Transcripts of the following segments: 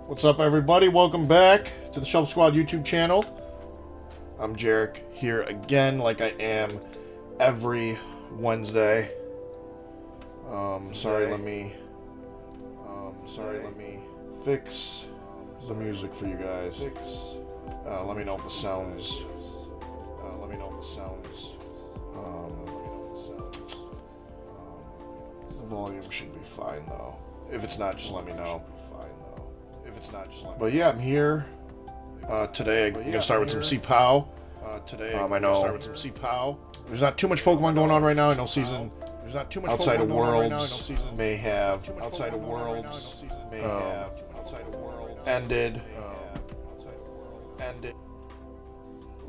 What's up, everybody? Welcome back to the Shelf Squad YouTube channel. I'm Jarek here again, like I am every Wednesday. Sorry, let me fix the music for you guys. Let me know if the sounds. The volume should be fine though. If it's not, just let me know. But yeah, I'm here today. I'm gonna start with some Chien-Pao. I know there's not too much Pokemon going on right now. I know season outside of Worlds may have ended.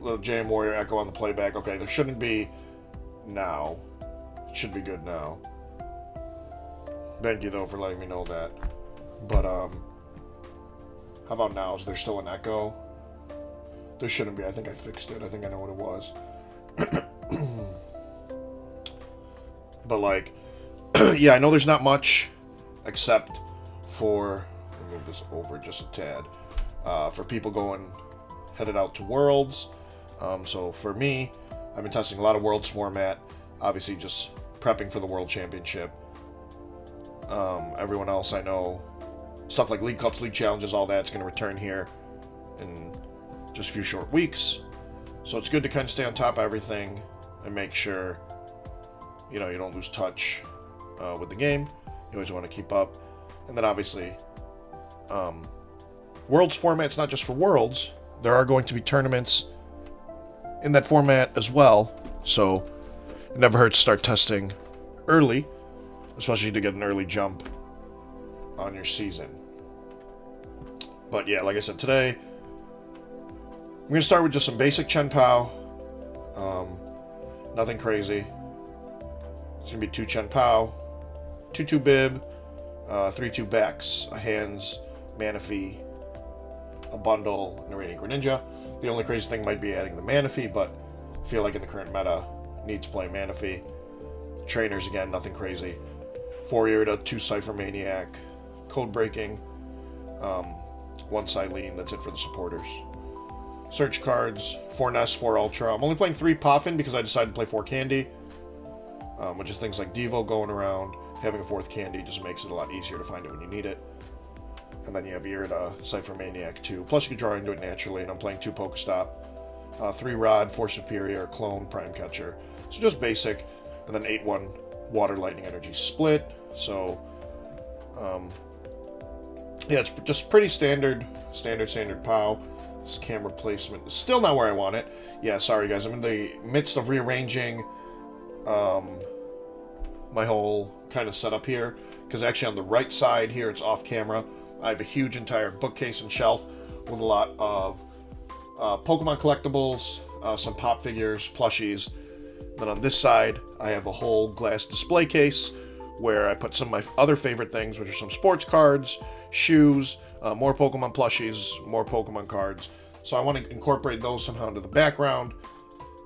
Little Jam Warrior Echo on the playback. Okay, there shouldn't be now. It should be good now. Thank you though for letting me know that. But how about now? Is there still an echo? There shouldn't be. I think I fixed it. I think I know what it was. But like, yeah, I know there's not much except for, let me move this over just a tad, for people headed out to Worlds. So for me, I've been testing a lot of Worlds format, obviously just prepping for the World Championship. Everyone else I know, stuff like League Cups, League Challenges, all that's going to return here in just a few short weeks. So it's good to kind of stay on top of everything and make sure, you know, you don't lose touch with the game. You always want to keep up. And then obviously, Worlds format's not just for Worlds. There are going to be tournaments in that format as well. So it never hurts to start testing early, especially to get an early jump on your season. But yeah, like I said, today I'm going to start with just some basic Chien-Pao. Nothing crazy. It's going to be 2 Chien-Pao, 2 Bib, 3 Bax, a Hands, Manaphy, a Bundle, and a Radiant Greninja. The only crazy thing might be adding the Manaphy, but I feel like in the current meta, needs to play Manaphy. Trainers, again, nothing crazy. 4 Irida, 2 Cypher Maniac, Code Breaking, 1 Silene, that's it for the supporters. Search cards, 4 Nest, 4 Ultra. I'm only playing 3 Poffin because I decided to play 4 Candy, which is things like Devo going around. Having a 4th Candy just makes it a lot easier to find it when you need it. And then you have Irida, Cypher Maniac 2. Plus you can draw into it naturally, and I'm playing 2 Pokestop, 3 Rod, 4 Superior, Clone, Prime Catcher. So just basic, and then 8-1 Water, Lightning, Energy split. So, yeah, it's just pretty standard POW. This camera placement is still not where I want it. Yeah, sorry guys, I'm in the midst of rearranging my whole kind of setup here, because actually on the right side here, it's off camera. I have a huge entire bookcase and shelf with a lot of Pokemon collectibles, some pop figures, plushies. Then on this side, I have a whole glass display case where I put some of my other favorite things, which are some sports cards, shoes, more Pokemon plushies, more Pokemon cards. So I want to incorporate those somehow into the background.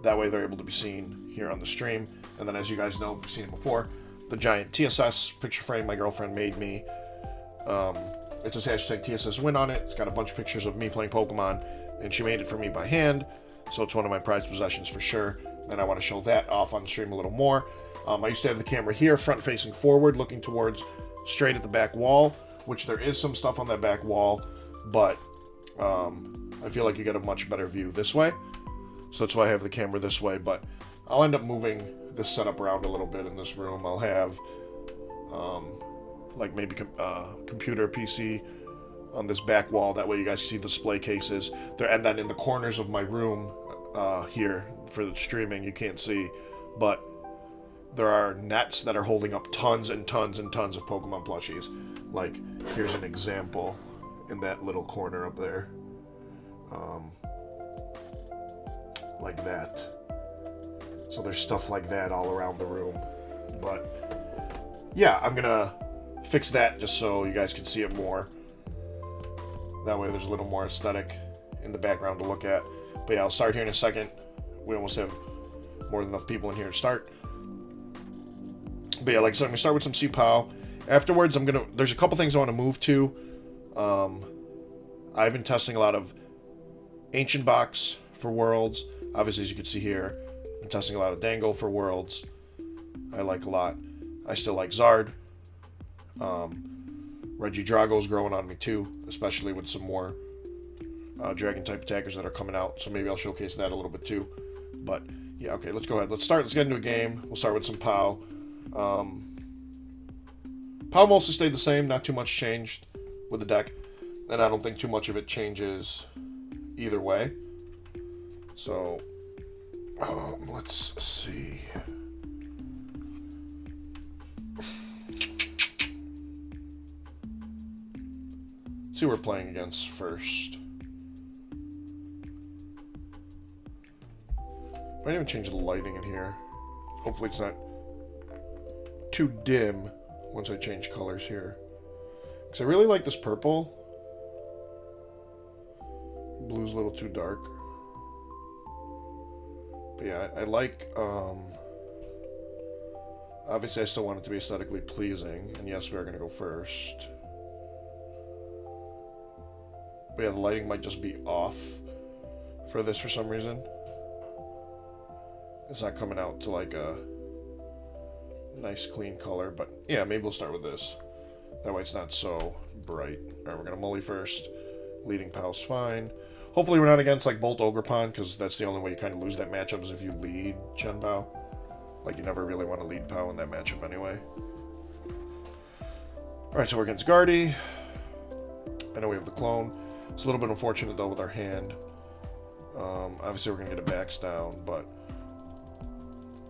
That way they're able to be seen here on the stream. And then as you guys know, if you've seen it before, the giant TSS picture frame my girlfriend made me. It says hashtag TSS win on it. It's got a bunch of pictures of me playing Pokemon, and she made it for me by hand. So it's one of my prized possessions for sure. And I want to show that off on stream a little more. I used to have the camera here, front facing forward, looking towards straight at the back wall, which there is some stuff on that back wall, but I feel like you get a much better view this way. So that's why I have the camera this way, but I'll end up moving this setup around a little bit in this room. I'll have like maybe computer PC on this back wall. That way you guys see the display cases there, and then in the corners of my room here for the streaming, you can't see, but there are nets that are holding up tons and tons and tons of Pokemon plushies. Like, here's an example in that little corner up there. Like that. So there's stuff like that all around the room. But, yeah, I'm gonna fix that just so you guys can see it more. That way there's a little more aesthetic in the background to look at. But yeah, I'll start here in a second. We almost have more than enough people in here to start. But yeah, like I said, I'm going to start with some Chien-Pao. Afterwards, there's a couple things I want to move to. I've been testing a lot of Ancient Box for Worlds. Obviously, as you can see here, I've been testing a lot of Dango for Worlds. I like a lot. I still like Zard. Reggie Drago's growing on me too, especially with some more dragon type attackers that are coming out. So maybe I'll showcase that a little bit too. But yeah, okay, let's go ahead. Let's get into a game. We'll start with some Pao. Pao mostly stayed the same, not too much changed with the deck. And I don't think too much of it changes either way. So, let's see. See who we're playing against first. Might even change the lighting in here. Hopefully it's not too dim once I change colors here. Because I really like this purple. Blue's a little too dark. But yeah, I like, obviously I still want it to be aesthetically pleasing. And yes, we are going to go first. But yeah, the lighting might just be off for this for some reason. It's not coming out to like a nice clean color, but yeah, maybe we'll start with this. That way it's not so bright. Alright, we're gonna Mully first. Leading Pao's fine. Hopefully we're not against like Bolt Ogerpon, because that's the only way you kind of lose that matchup is if you lead Chien-Pao. Like you never really want to lead Pao in that matchup anyway. Alright, so we're against Guardi. I know we have the clone. It's a little bit unfortunate though with our hand. Obviously we're gonna get a backs down, but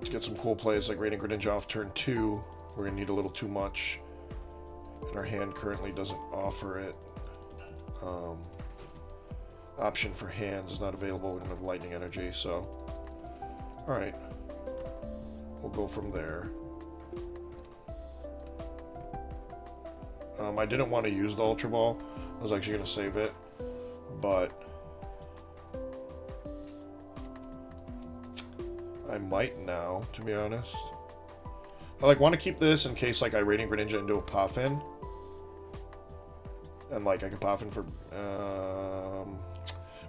to get some cool plays like Radiant Greninja off turn 2, we're gonna need a little too much. And our hand currently doesn't offer it. Option for hands is not available. We don't have lightning energy, so alright. We'll go from there. I didn't want to use the Ultra Ball. I was actually gonna save it. But I might now, to be honest. I like want to keep this in case like I Radiant Greninja into a Poffin. And like I could Poffin for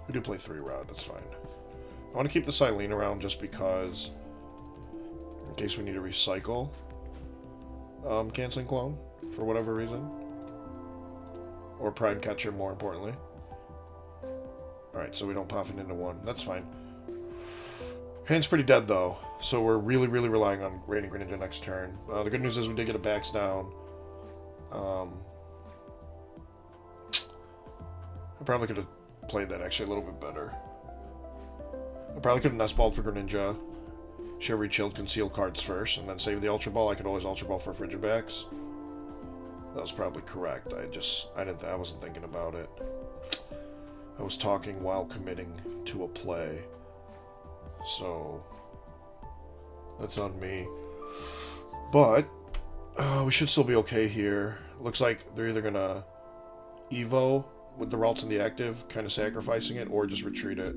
we do play 3-Rod, that's fine. I want to keep the Silene around just because in case we need to recycle Canceling Clone for whatever reason. Or Prime Catcher more importantly. Alright, so we don't pop it into one. That's fine. Hand's pretty dead, though. So we're really, really relying on Radiant Greninja next turn. The good news is we did get a backs down. I probably could have played that actually a little bit better. I probably could have Nestballed for Greninja. Shivery Chilled Conceal cards first, and then save the Ultra Ball. I could always Ultra Ball for Frigibacks. That was probably correct. I wasn't thinking about it. I was talking while committing to a play. So, that's on me. But, we should still be okay here. Looks like they're either gonna Evo with the Ralts in the active, kind of sacrificing it, or just retreat it.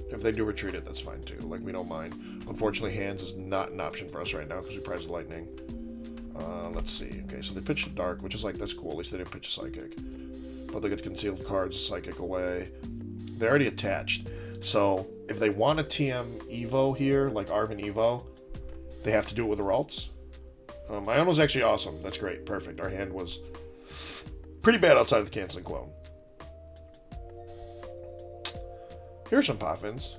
If they do retreat it, that's fine too. Like, we don't mind. Unfortunately, hands is not an option for us right now because we prize lightning. Let's see. Okay, so they pitched a Dark, which is like, that's cool. At least they didn't pitch a Psychic. But they get concealed cards, Psychic away. They're already attached. So, if they want a TM Evo here, like Arven Evo, they have to do it with the Ralts. Iono's actually awesome. That's great. Perfect. Our hand was pretty bad outside of the Canceling Clone. Here's some Poffins.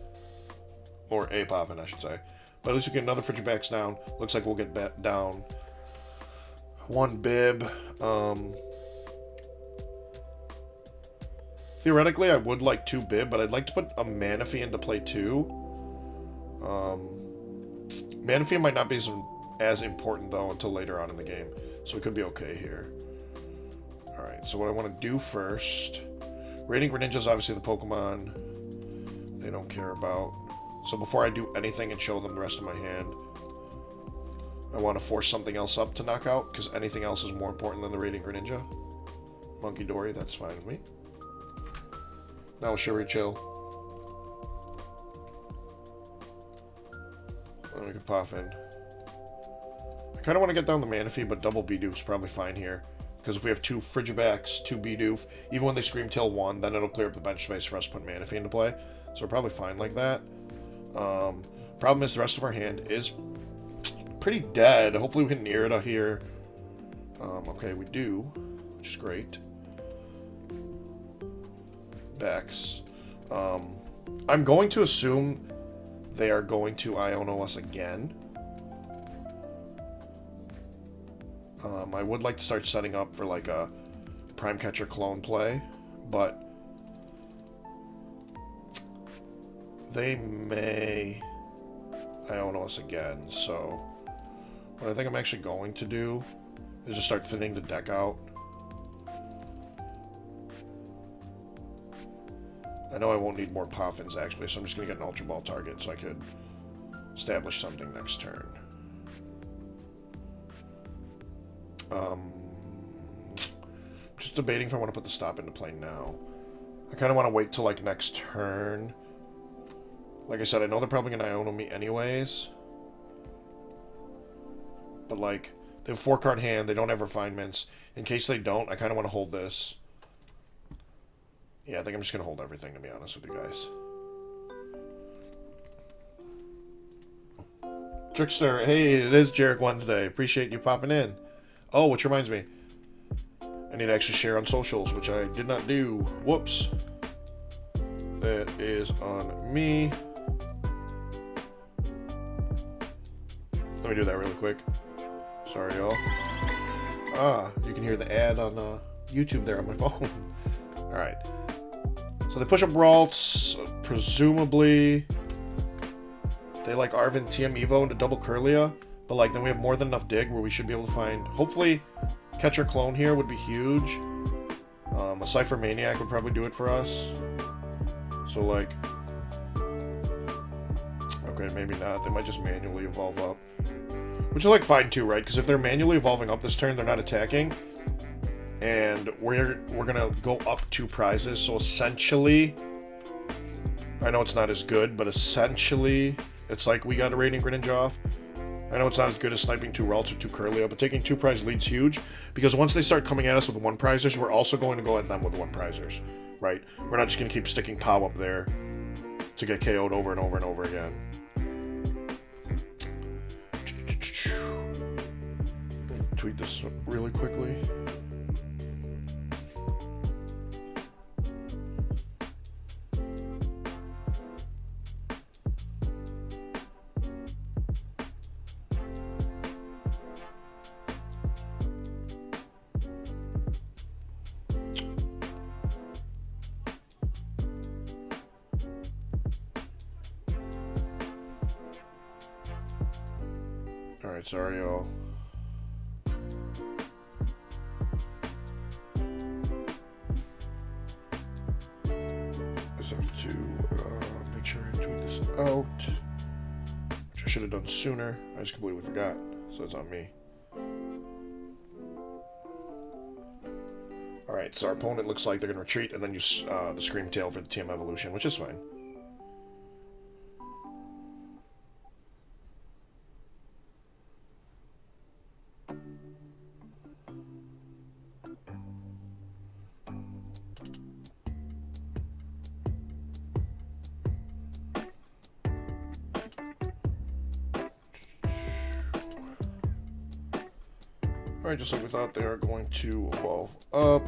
Or a Poffin, I should say. But at least we get another Frigibacks down. Looks like we'll get down one Bib. Theoretically, I would like 2 Bib, but I'd like to put a Manaphy into play too. Manaphy might not be as important, though, until later on in the game. So we could be okay here. Alright, so what I want to do first... Radiant Greninja is obviously the Pokemon they don't care about. So before I do anything and show them the rest of my hand, I want to force something else up to knock out, because anything else is more important than the Radiant Greninja. Monkey Dory, that's fine with me. Now Shivery Chill. And we can Poffin. I kind of want to get down the Manaphy, but double Bidoof is probably fine here. Because if we have 2 Frigibacks, 2 Bidoof, even when they Scream Tail 1, then it'll clear up the bench space for us to put Manaphy into play. So we're probably fine like that. Problem is the rest of our hand is pretty dead. Hopefully we can near it here. Okay, we do, which is great. Bex. I'm going to assume they are going to Iono us again. I would like to start setting up for like a Prime Catcher clone play, but they may Iono us again, so what I think I'm actually going to do is just start thinning the deck out. I know I won't need more Poffins actually, so I'm just going to get an Ultra Ball target so I could establish something next turn. Just debating if I want to put the stop into play now. I kind of want to wait till like next turn. Like I said, I know they're probably going to Iono me anyways. But like, they have a 4-card hand, they don't have refinements. In case they don't, I kind of want to hold this. Yeah, I think I'm just going to hold everything, to be honest with you guys. Trickster, hey, it is Jarek Wednesday. Appreciate you popping in. Oh, which reminds me. I need to actually share on socials, which I did not do. Whoops. That is on me. Let me do that really quick. Sorry, y'all. Ah, you can hear the ad on YouTube there on my phone. Alright. So they push up Ralts. Presumably, they like Arven TM Evo into double Curlia. But like, then we have more than enough dig where we should be able to find... Hopefully, Catcher Clone here would be huge. A Cypher Maniac would probably do it for us. So like... Okay, maybe not. They might just manually evolve up. Which is like fine too, right? Because if they're manually evolving up this turn, they're not attacking. And we're gonna go up 2 prizes. So essentially... I know it's not as good, but essentially... It's like we got a Radiant Greninja off. I know it's not as good as sniping 2 Ralts or 2 Curlia, but taking 2 prize leads huge, because once they start coming at us with 1 prizers, we're also going to go at them with 1 prizers, right? We're not just going to keep sticking POW up there to get KO'd over and over and over again. Tweet this really quickly. Alright, sorry y'all. I just have to make sure I tweet this out, which I should have done sooner. I just completely forgot, so it's on me. Alright, so our opponent looks like they're going to retreat and then use the Scream Tail for the TM evolution, which is fine. Alright, just like we thought, they are going to evolve up.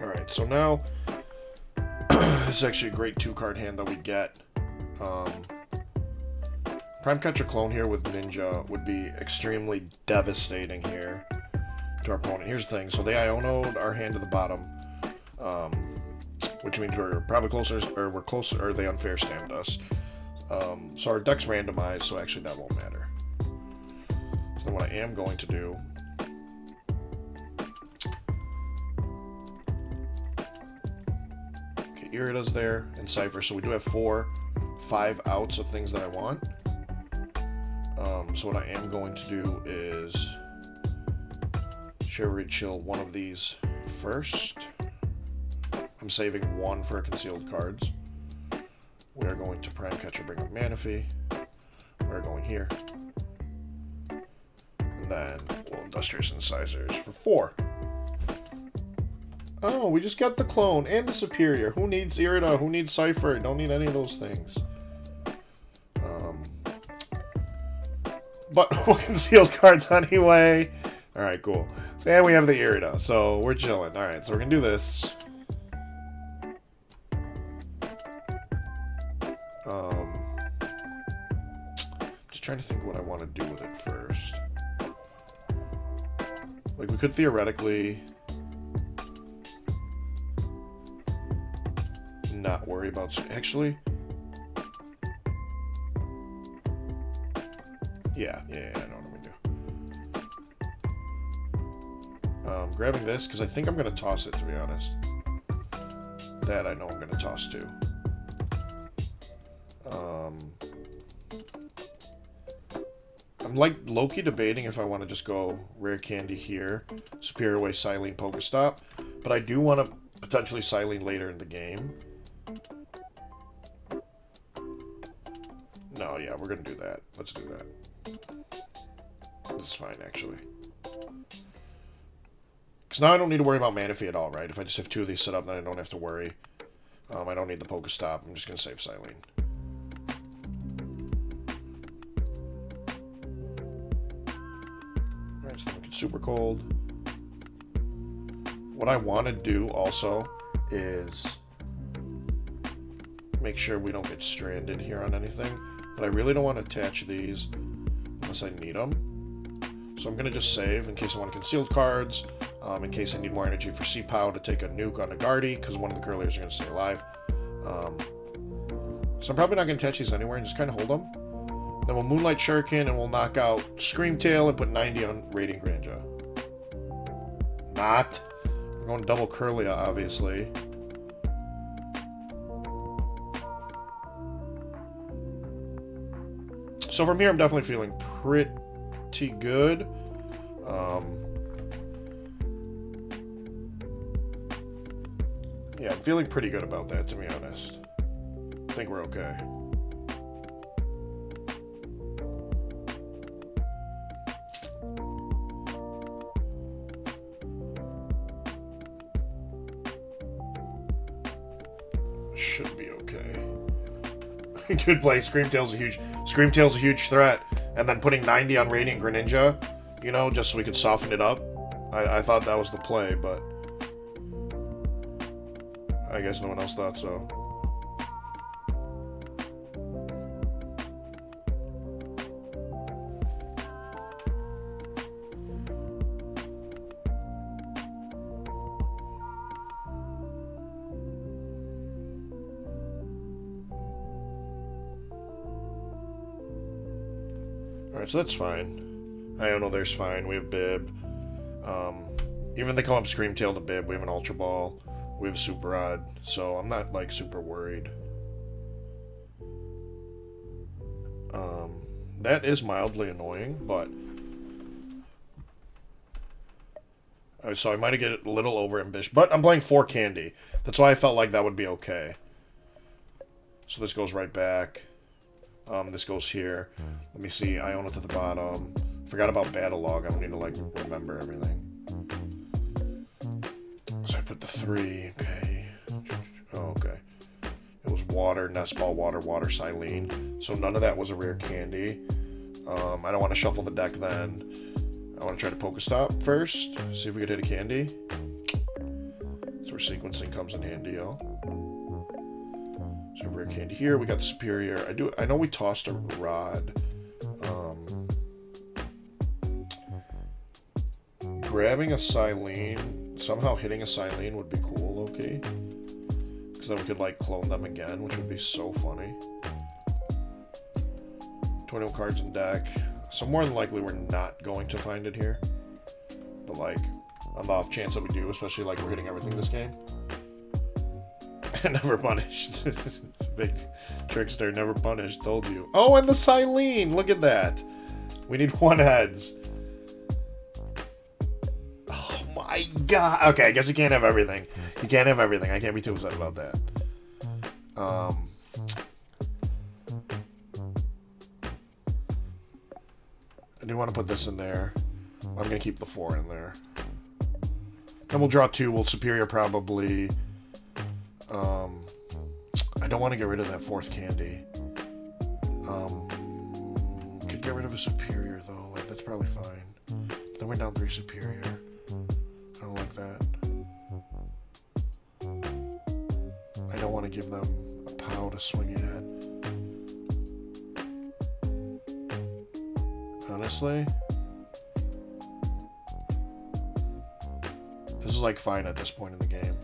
Alright, so now, this is actually a great 2-card hand that we get. Prime Catcher Clone here with Ninja would be extremely devastating here to our opponent. Here's the thing, so they Iono'd our hand to the bottom, which means we're probably closer, or we're closer, or they unfair stamped us. So our deck's randomized, so actually that won't matter. So what I am going to do okay, Irida's there and Cypher, so we do have 5 outs of things that I want. So what I am going to do is Cherry Chill one of these first. I'm saving 1 for concealed cards. We are going to Prime Catcher, bring up Manaphy. We're going here. And then Industrious Incisors for 4. Oh, we just got the clone and the superior. Who needs Irida? Who needs Cypher? Don't need any of those things. But we'll conceal cards anyway. Alright, cool. So, and we have the Irida, so we're chilling. Alright, so we're gonna do this. Just trying to think what I want to do with it first. Like, we could theoretically not worry about... Actually... Yeah, I know what I'm gonna do. Grabbing this, because I think I'm gonna toss it, to be honest. That I know I'm gonna toss too. I'm like low-key debating if I want to just go Rare Candy here, Superior Way, Silene, Pokestop, but I do want to potentially Silene later in the game. No, yeah, we're gonna do that. Let's do that. This is fine, actually. Because now I don't need to worry about Manaphy at all, right? If I just have 2 of these set up, then I don't have to worry. I don't need the Pokestop. I'm just going to save Silene. Alright, so make it super cold. What I want to do also is make sure we don't get stranded here on anything. But I really don't want to attach these unless I need them. So I'm going to just save in case I want concealed cards, in case I need more energy for Chien-Pao to take a nuke on a Guardi, because one of the Curliers are going to stay alive. So I'm probably not going to attach these anywhere and just kind of hold them. Then we'll Moonlight Shuriken and we'll knock out Screamtail and put 90 on Radiant Greninja. Not. We're going double Curlia, obviously. So from here, I'm definitely feeling pretty good. Yeah, I'm feeling pretty good about that, to be honest. I think we're okay. Should be okay. Good play. Screamtail's a huge threat. And then putting 90 on Radiant Greninja, you know, just so we could soften it up. I thought that was the play, but I guess no one else thought so. Alright, so that's fine. I don't know, there's fine. We have Bib. Even if they come up Screamtail to Bib, we have an Ultra Ball. We have Super Rod. So I'm not, like, super worried. That is mildly annoying, but... So I might get a little over-ambitious. But I'm playing 4 Candy. That's why I felt like that would be okay. So this goes right back. This goes here. Let me see. I own it to the bottom. Forgot about Battle Log. I don't need to, like, remember everything. So I put the 3. Okay. Oh, okay. It was Water, Nest Ball, Water, Silene. So none of that was a rare candy. I don't want to shuffle the deck then. I want to try to Pokestop first. See if we could hit a candy. That's where sequencing comes in handy, y'all. So rare candy here. We got the superior. I know we tossed a rod. Grabbing a Silene, somehow hitting a Silene would be cool, okay? Because then we could like clone them again, which would be so funny. 21 cards in deck. So more than likely we're not going to find it here. But like, on the off chance that we do, especially like we're hitting everything this game. Never punished. Big trickster, never punished, told you. Oh, and the Silene! Look at that. We need 1 heads. Oh my god. Okay, I guess you can't have everything. You can't have everything. I can't be too upset about that. I do want to put this in there. I'm going to keep the 4 in there. Then we'll draw 2. We'll Superior probably. I don't want to get rid of that 4th candy. Could get rid of a Superior, though. Like, that's probably fine. Then we're down 3 Superior. I don't like that. I don't want to give them a POW to swing at. Honestly. This is like fine at this point in the game.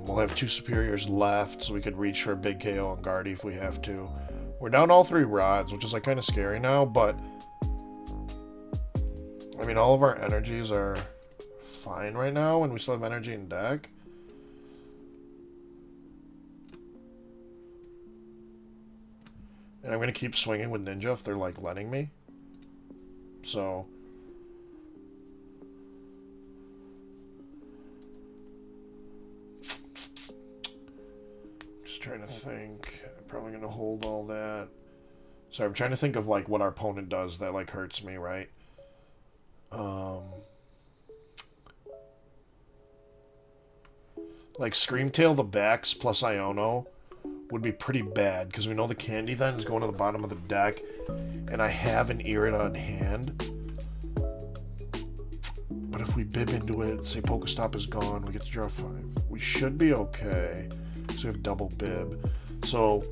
We'll have 2 Superiors left, so we could reach for a big KO on Guardi if we have to. We're down all 3 rods, which is like kind of scary now, but I mean, all of our energies are fine right now, and we still have energy in deck. And I'm going to keep swinging with Ninja if they're like letting me. So trying to think. I'm probably going to hold all that. Sorry, I'm trying to think of like what our opponent does that like hurts me, right? Like Screamtail the backs plus Iono would be pretty bad because we know the candy then is going to the bottom of the deck, and I have an Irida on hand. But if we bib into it, say Pokestop is gone, we get to draw 5. We should be okay. So we have double bib. So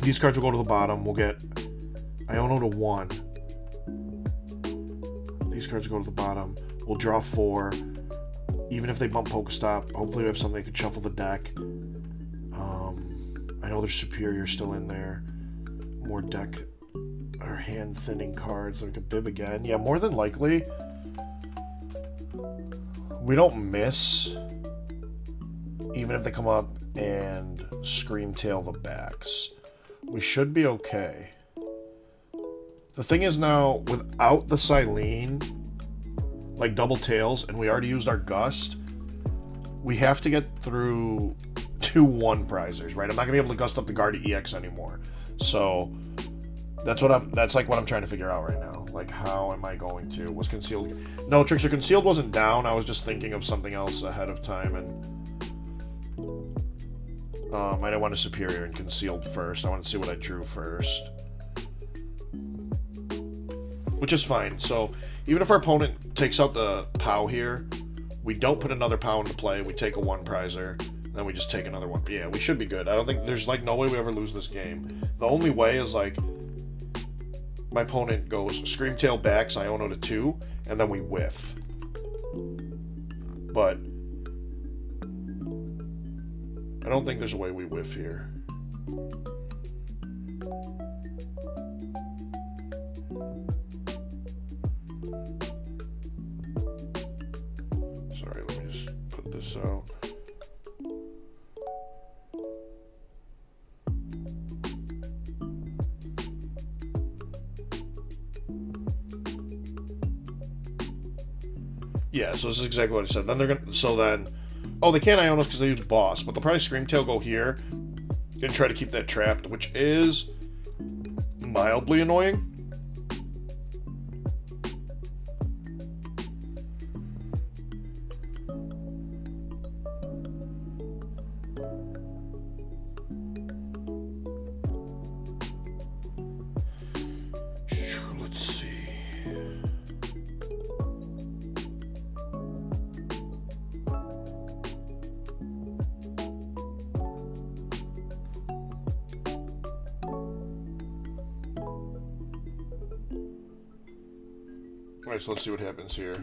these cards will go to the bottom. We'll get Iono to 1. These cards will go to the bottom. We'll draw 4. Even if they bump Pokestop, hopefully we have something that could shuffle the deck. I know there's Superior still in there. More deck or hand thinning cards. We could bib again. Yeah, more than likely we don't miss. Even if they come up and Screamtail the backs, we should be okay. The thing is now, without the Silene, like double tails, and we already used our Gust, we have to get through 2 1-prizers, right? I'm not gonna be able to Gust up the Guardi EX anymore. So that's what I'm trying to figure out right now. Like, how am I going to? Was Concealed? No, Trickster Concealed wasn't down. I was just thinking of something else ahead of time, and I didn't want a Superior and Concealed first. I want to see what I drew first. Which is fine. So, even if our opponent takes out the POW here, we don't put another POW into play. We take a 1-prizer, then we just take another one. But yeah, we should be good. I don't think there's like no way we ever lose this game. The only way is like my opponent goes Screamtail backs Iono to 2, and then we whiff. But I don't think there's a way we whiff here. Sorry, let me just put this out. Yeah, so this is exactly what I said. Then they're gonna. So then, oh, they can't Ionos because they use Boss, but they'll probably Screamtail go here and try to keep that trapped, which is mildly annoying. Let's see. Alright, so let's see what happens here.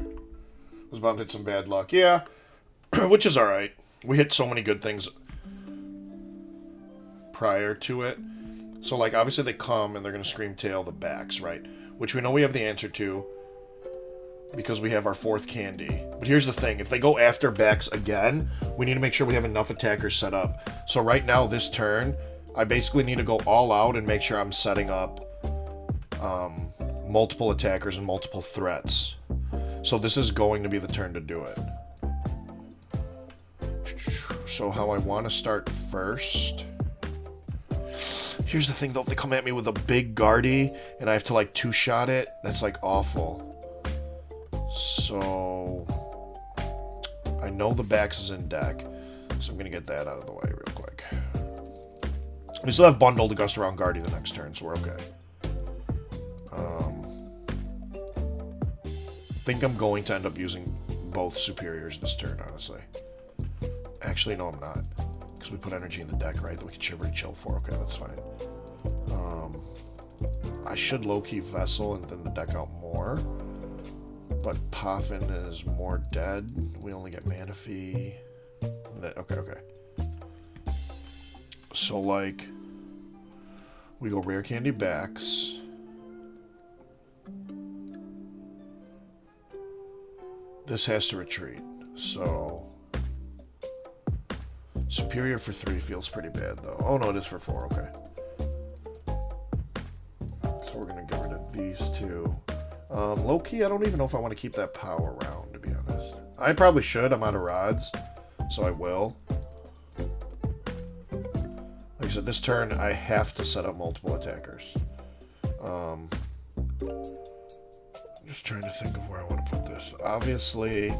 Was about to hit some bad luck. Yeah, which is alright. We hit so many good things prior to it. So, like, obviously they come and they're going to Screamtail the backs, right? Which we know we have the answer to because we have our 4th candy. But here's the thing. If they go after backs again, we need to make sure we have enough attackers set up. So right now, this turn, I basically need to go all out and make sure I'm setting up multiple attackers and multiple threats. So this is going to be the turn to do it. So how I want to start first Here's the thing, though. If they come at me with a big Guardi and I have to, like, two-shot it, that's, like, awful. So... I know the Bax is in deck, so I'm going to get that out of the way real quick. We still have Bundle to gust around Guardi the next turn, so we're okay. I think I'm going to end up using both Superiors this turn, honestly. Actually, no, I'm not. Because we put energy in the deck, right? That we can Shivery Chill for. Okay, that's fine. I should low-key Vessel and thin the deck out more. But Poffin is more dead. We only get Manaphy. Okay. So, like, we go Rare Candy Bax. This has to retreat. So, Superior for 3 feels pretty bad, though. Oh, no, it is for 4. Okay. So we're going to get rid of these two. Low-key, I don't even know if I want to keep that power around, to be honest. I probably should. I'm out of rods, so I will. Like I said, this turn, I have to set up multiple attackers. Just trying to think of where I want to put this. Obviously,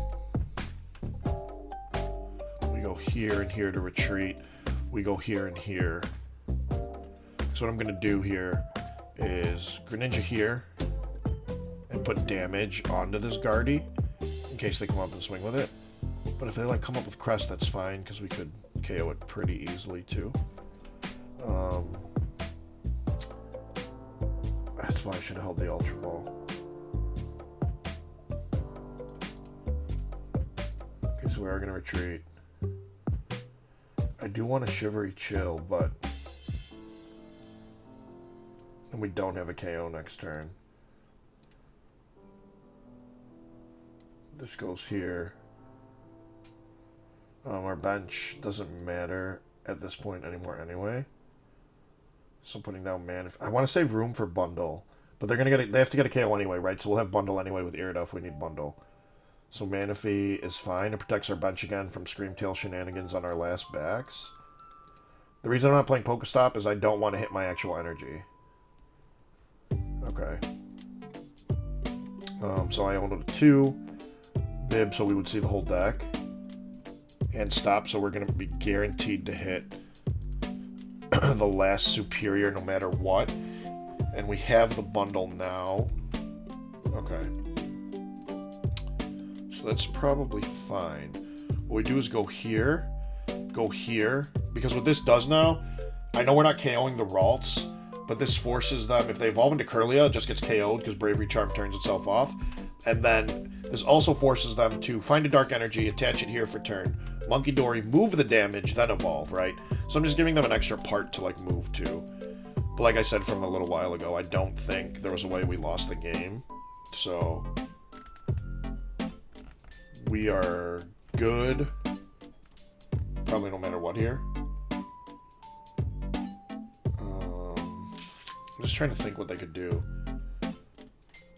we go here and here to retreat. We go here and here. So what I'm going to do here is Greninja here and put damage onto this Guardi in case they come up and swing with it. But if they like come up with Crest, that's fine because we could KO it pretty easily too. That's why I should have held the Ultra Ball. Okay, so we are going to retreat. I do want a Shivery Chill, but and we don't have a KO next turn. This goes here. Our bench doesn't matter at this point anymore anyway. So putting down Manaphy. I want to save room for Bundle, but they have to get a KO anyway, right? So we'll have Bundle anyway with Irida if we need Bundle. So Manaphy is fine. It protects our bench again from Screamtail shenanigans on our last backs. The reason I'm not playing Pokestop is I don't want to hit my actual energy. Okay. So I own a 2. Bib, so we would see the whole deck. And stop, so we're going to be guaranteed to hit the last Superior no matter what. And we have the Bundle now. Okay. So that's probably fine. What we do is go here, because what this does now, I know we're not KOing the Ralts, but this forces them, if they evolve into Kirlia, it just gets KO'd because Bravery Charm turns itself off. And then this also forces them to find a Dark Energy, attach it here for turn, Monkey Dory, move the damage, then evolve, right? So I'm just giving them an extra part to, like, move to. But like I said from a little while ago, I don't think there was a way we lost the game. So we are good. Probably no matter what here. I'm just trying to think what they could do.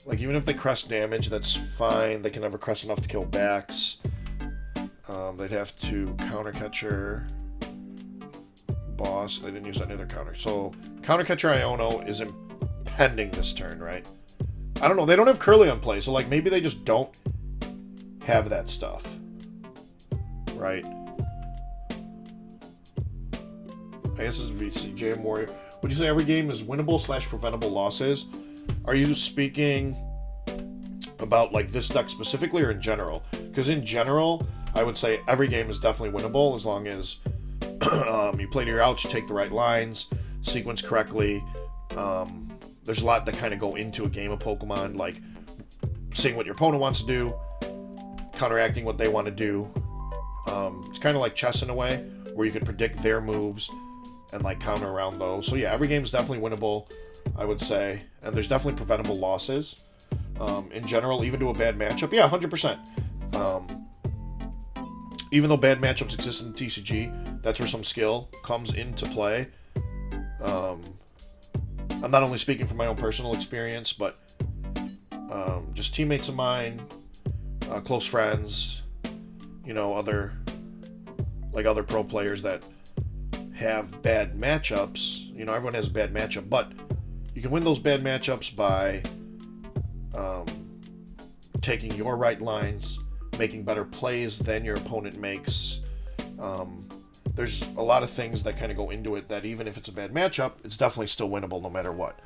Like, even if they crest damage, that's fine. They can never crest enough to kill Bax. They'd have to counter catcher boss. They didn't use any other counter. So counter catcher Iono is impending this turn, right? I don't know. They don't have Curly on play, so like maybe they just don't have that stuff, right? I guess this would be CJ Warrior. Would you say every game is winnable / preventable losses? Are you speaking about like this deck specifically or in general? Because in general, I would say every game is definitely winnable as long as you play to your outs, you take the right lines, sequence correctly. There's a lot that kind of go into a game of Pokemon, like seeing what your opponent wants to do, counteracting what they want to do. It's kind of like chess in a way, where you could predict their moves and like counter around those. So yeah, every game is definitely winnable, I would say, and there's definitely preventable losses. In general, even to a bad matchup, yeah, 100%. Even though bad matchups exist in TCG, that's where some skill comes into play. I'm not only speaking from my own personal experience, but just teammates of mine, close friends, you know, other pro players that have bad matchups. You know, everyone has a bad matchup, but you can win those bad matchups by taking your right lines, making better plays than your opponent makes. There's a lot of things that kind of go into it that even if it's a bad matchup, it's definitely still winnable no matter what.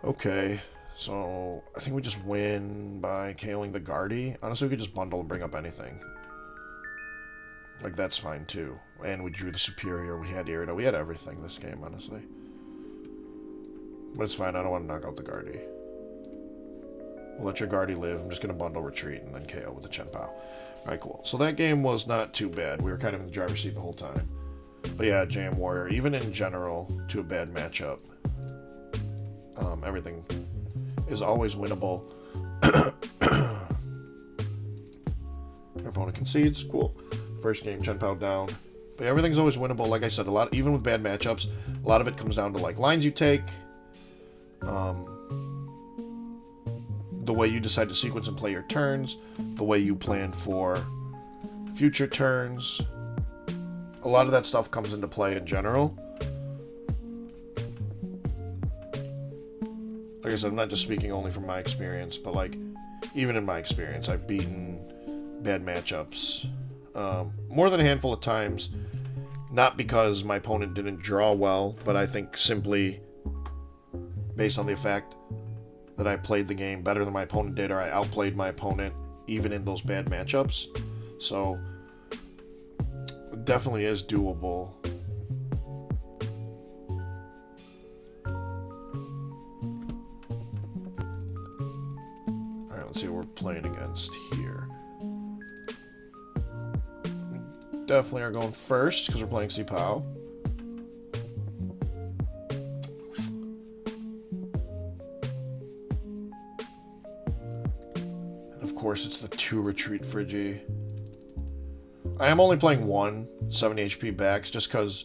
Okay, so I think we just win by KOing the Guardi. Honestly, we could just bundle and bring up anything. Like, that's fine too. And we drew the Superior, we had Irida, we had everything this game, honestly. But it's fine, I don't want to knock out the Guardi. We'll let your Guardi live. I'm just going to bundle Retreat and then KO with the Chien-Pao. Alright, cool. So that game was not too bad. We were kind of in the driver's seat the whole time. But yeah, JM Warrior, even in general, to a bad matchup, everything is always winnable. Your opponent concedes. Cool. First game, Chien-Pao down. But yeah, everything's always winnable. Like I said, a lot, even with bad matchups, a lot of it comes down to like lines you take, the way you decide to sequence and play your turns, the way you plan for future turns. A lot of that stuff comes into play in general. Like I said, I'm not just speaking only from my experience, but like, even in my experience, I've beaten bad matchups more than a handful of times. Not because my opponent didn't draw well, but I think simply based on the fact that I played the game better than my opponent did, or I outplayed my opponent even in those bad matchups. So it definitely is doable. Alright, let's see what we're playing against here. We definitely are going first because we're playing Chien-Pao. Of course, it's the 2 Retreat Frigi. I am only playing 1 70 HP Bax just because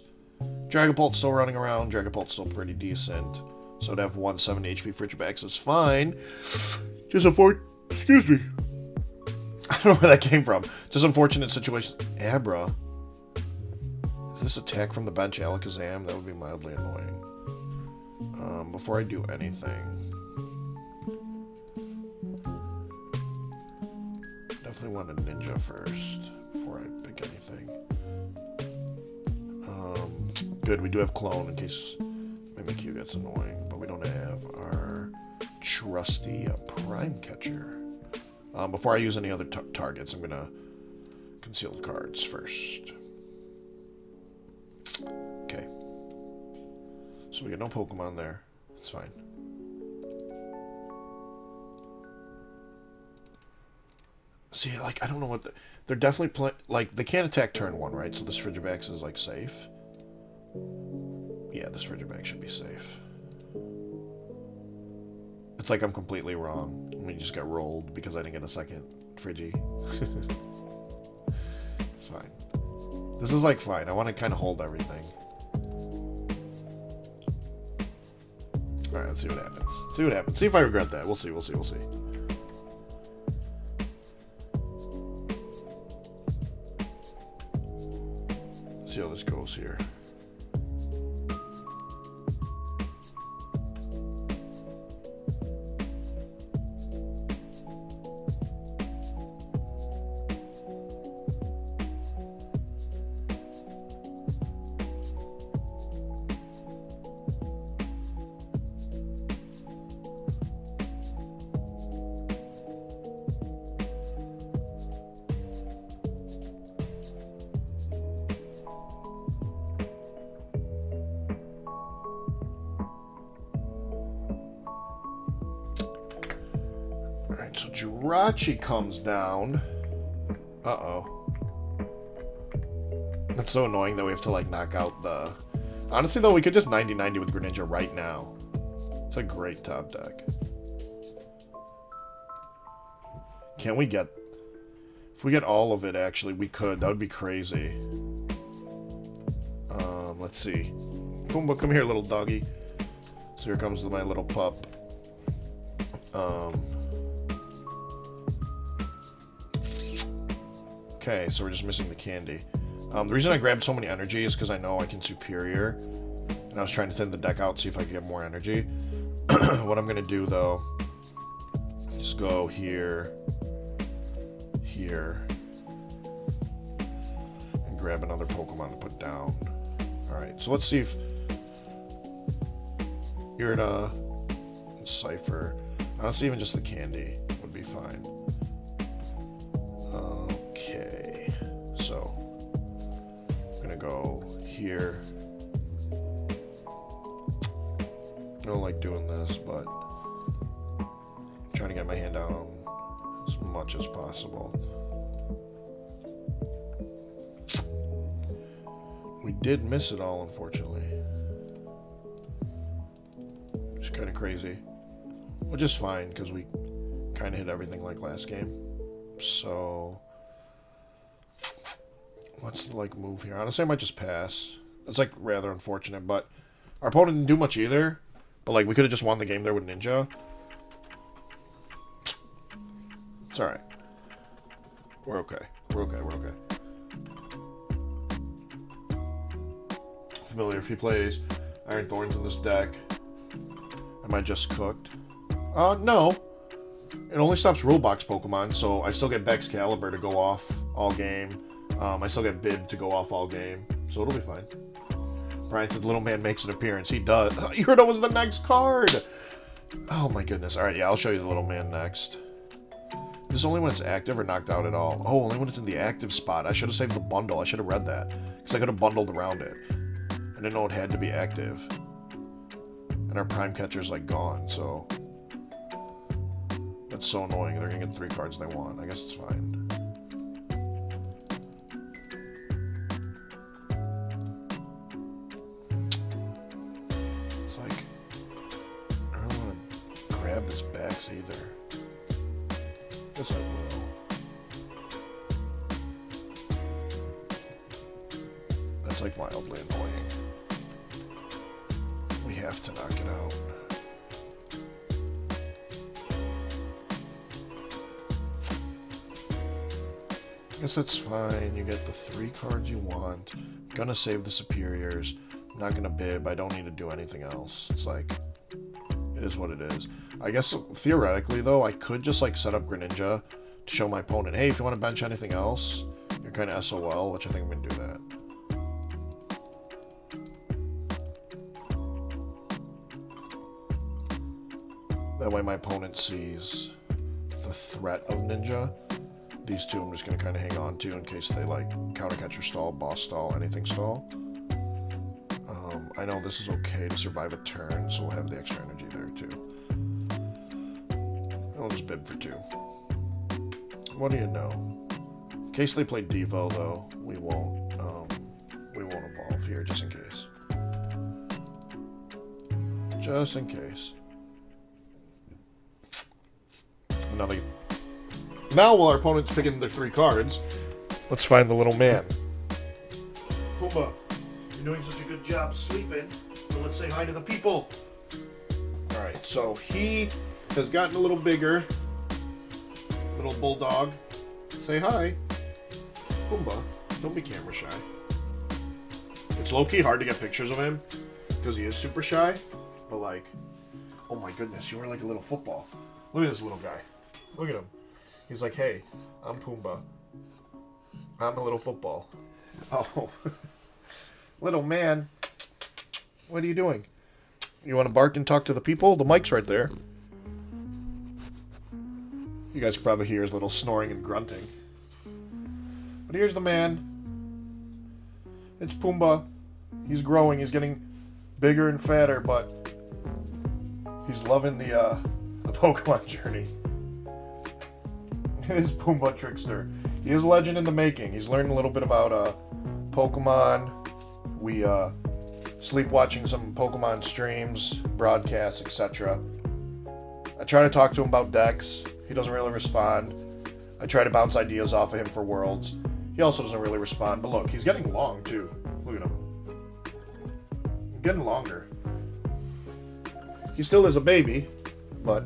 Dragapult's still running around. Dragapult's still pretty decent. So to have 1 70 HP Frigibax is fine. Just excuse me. I don't know where that came from. Just unfortunate situation. Abra. Is this attack from the bench Alakazam? That would be mildly annoying. Before I do anything, definitely want a ninja first before I pick anything. Good, we do have clone in case Mimikyu gets annoying, but we don't have our trusty prime catcher. Before I use any other targets, I'm gonna conceal the cards first. Okay. So we got no Pokemon there. It's fine. See, like, I don't know what they're definitely like, they can't attack turn 1, right? So this Frigibax is, like, safe. Yeah, this Frigibax should be safe. It's like I'm completely wrong. We just got rolled because I didn't get a second Frigi. It's fine. This is, like, fine. I want to kind of hold everything. Alright, let's see what happens. See what happens. See if I regret that. We'll see, we'll see, we'll see. See how this goes here. Alright, so Jirachi comes down. Uh-oh. That's so annoying that we have to, like, knock out the... Honestly, though, we could just 90-90 with Greninja right now. It's a great top deck. Can we get... If we get all of it, actually, we could. That would be crazy. Let's see. Pumbaa, come here, little doggy. So here comes my little pup. Okay, so we're just missing the candy. The reason I grabbed so many energy is because I know I can superior. And I was trying to thin the deck out, see if I could get more energy. What I'm going to do, though, is go here, here, and grab another Pokemon to put down. Alright, so let's see if you're in a Cypher. Honestly, even just the candy would be fine. Okay, so I'm gonna go here. I don't like doing this, but I'm trying to get my hand down as much as possible. We did miss it all, unfortunately. It's kind of crazy. Which is fine, because we kind of hit everything like last game. So, what's the, like, move here? Honestly, I might just pass. It's, like, rather unfortunate, but our opponent didn't do much either. But, like, we could have just won the game there with Ninja. It's alright. We're okay. We're okay. We're okay. Familiar if he plays Iron Thorns in this deck. Am I just cooked? No. It only stops Rule Box Pokemon, so I still get Baxcalibur to go off all game. I still get Bib to go off all game, so it'll be fine. Brian said Little Man makes an appearance. He does. Yurdo was the next card! Oh my goodness. Alright, yeah, I'll show you the Little Man next. This is only when it's active or knocked out at all. Oh, only when it's in the active spot. I should have saved the bundle. I should have read that. Because I could have bundled around it. I didn't know it had to be active. And our Prime Catcher's like gone, so... That's so annoying. They're gonna get 3 cards they want. I guess it's fine. It's like... I don't want to grab this Bax either. Guess I will. That's like mildly annoying. We have to knock it out. I guess that's fine. You get the 3 cards you want. I'm gonna save the superiors. I'm not gonna bib. I don't need to do anything else. It's like, it is what it is. I guess theoretically though, I could just like set up Greninja to show my opponent, hey, if you want to bench anything else, you're kind of SOL, which I think I'm gonna do that. That way my opponent sees the threat of Ninja. These two I'm just going to kind of hang on to in case they like counter catcher stall, boss stall, anything stall. I know this is okay to survive a turn, so we'll have the extra energy there too. I'll just bib for 2. What do you know? In case they play Devo though, we won't evolve here just in case. Just in case. Now while our opponent's picking their 3 cards, let's find the little man. Pumbaa, you're doing such a good job sleeping, so let's say hi to the people. Alright, so he has gotten a little bigger. Little bulldog. Say hi. Pumbaa, don't be camera shy. It's low-key hard to get pictures of him, because he is super shy, but like, oh my goodness, you are like a little football. Look at this little guy. Look at him. He's like, hey, I'm Pumbaa. I'm a little football. Oh. Little man. What are you doing? You want to bark and talk to the people? The mic's right there. You guys can probably hear his little snoring and grunting. But here's the man. It's Pumbaa. He's growing. He's getting bigger and fatter, but he's loving the Pokemon journey. It is Pumbaa Trickster. He is a legend in the making. He's learned a little bit about Pokemon. We sleep watching some Pokemon streams, broadcasts, etc. I try to talk to him about decks. He doesn't really respond. I try to bounce ideas off of him for Worlds. He also doesn't really respond. But look, he's getting long too. Look at him. Getting longer. He still is a baby, but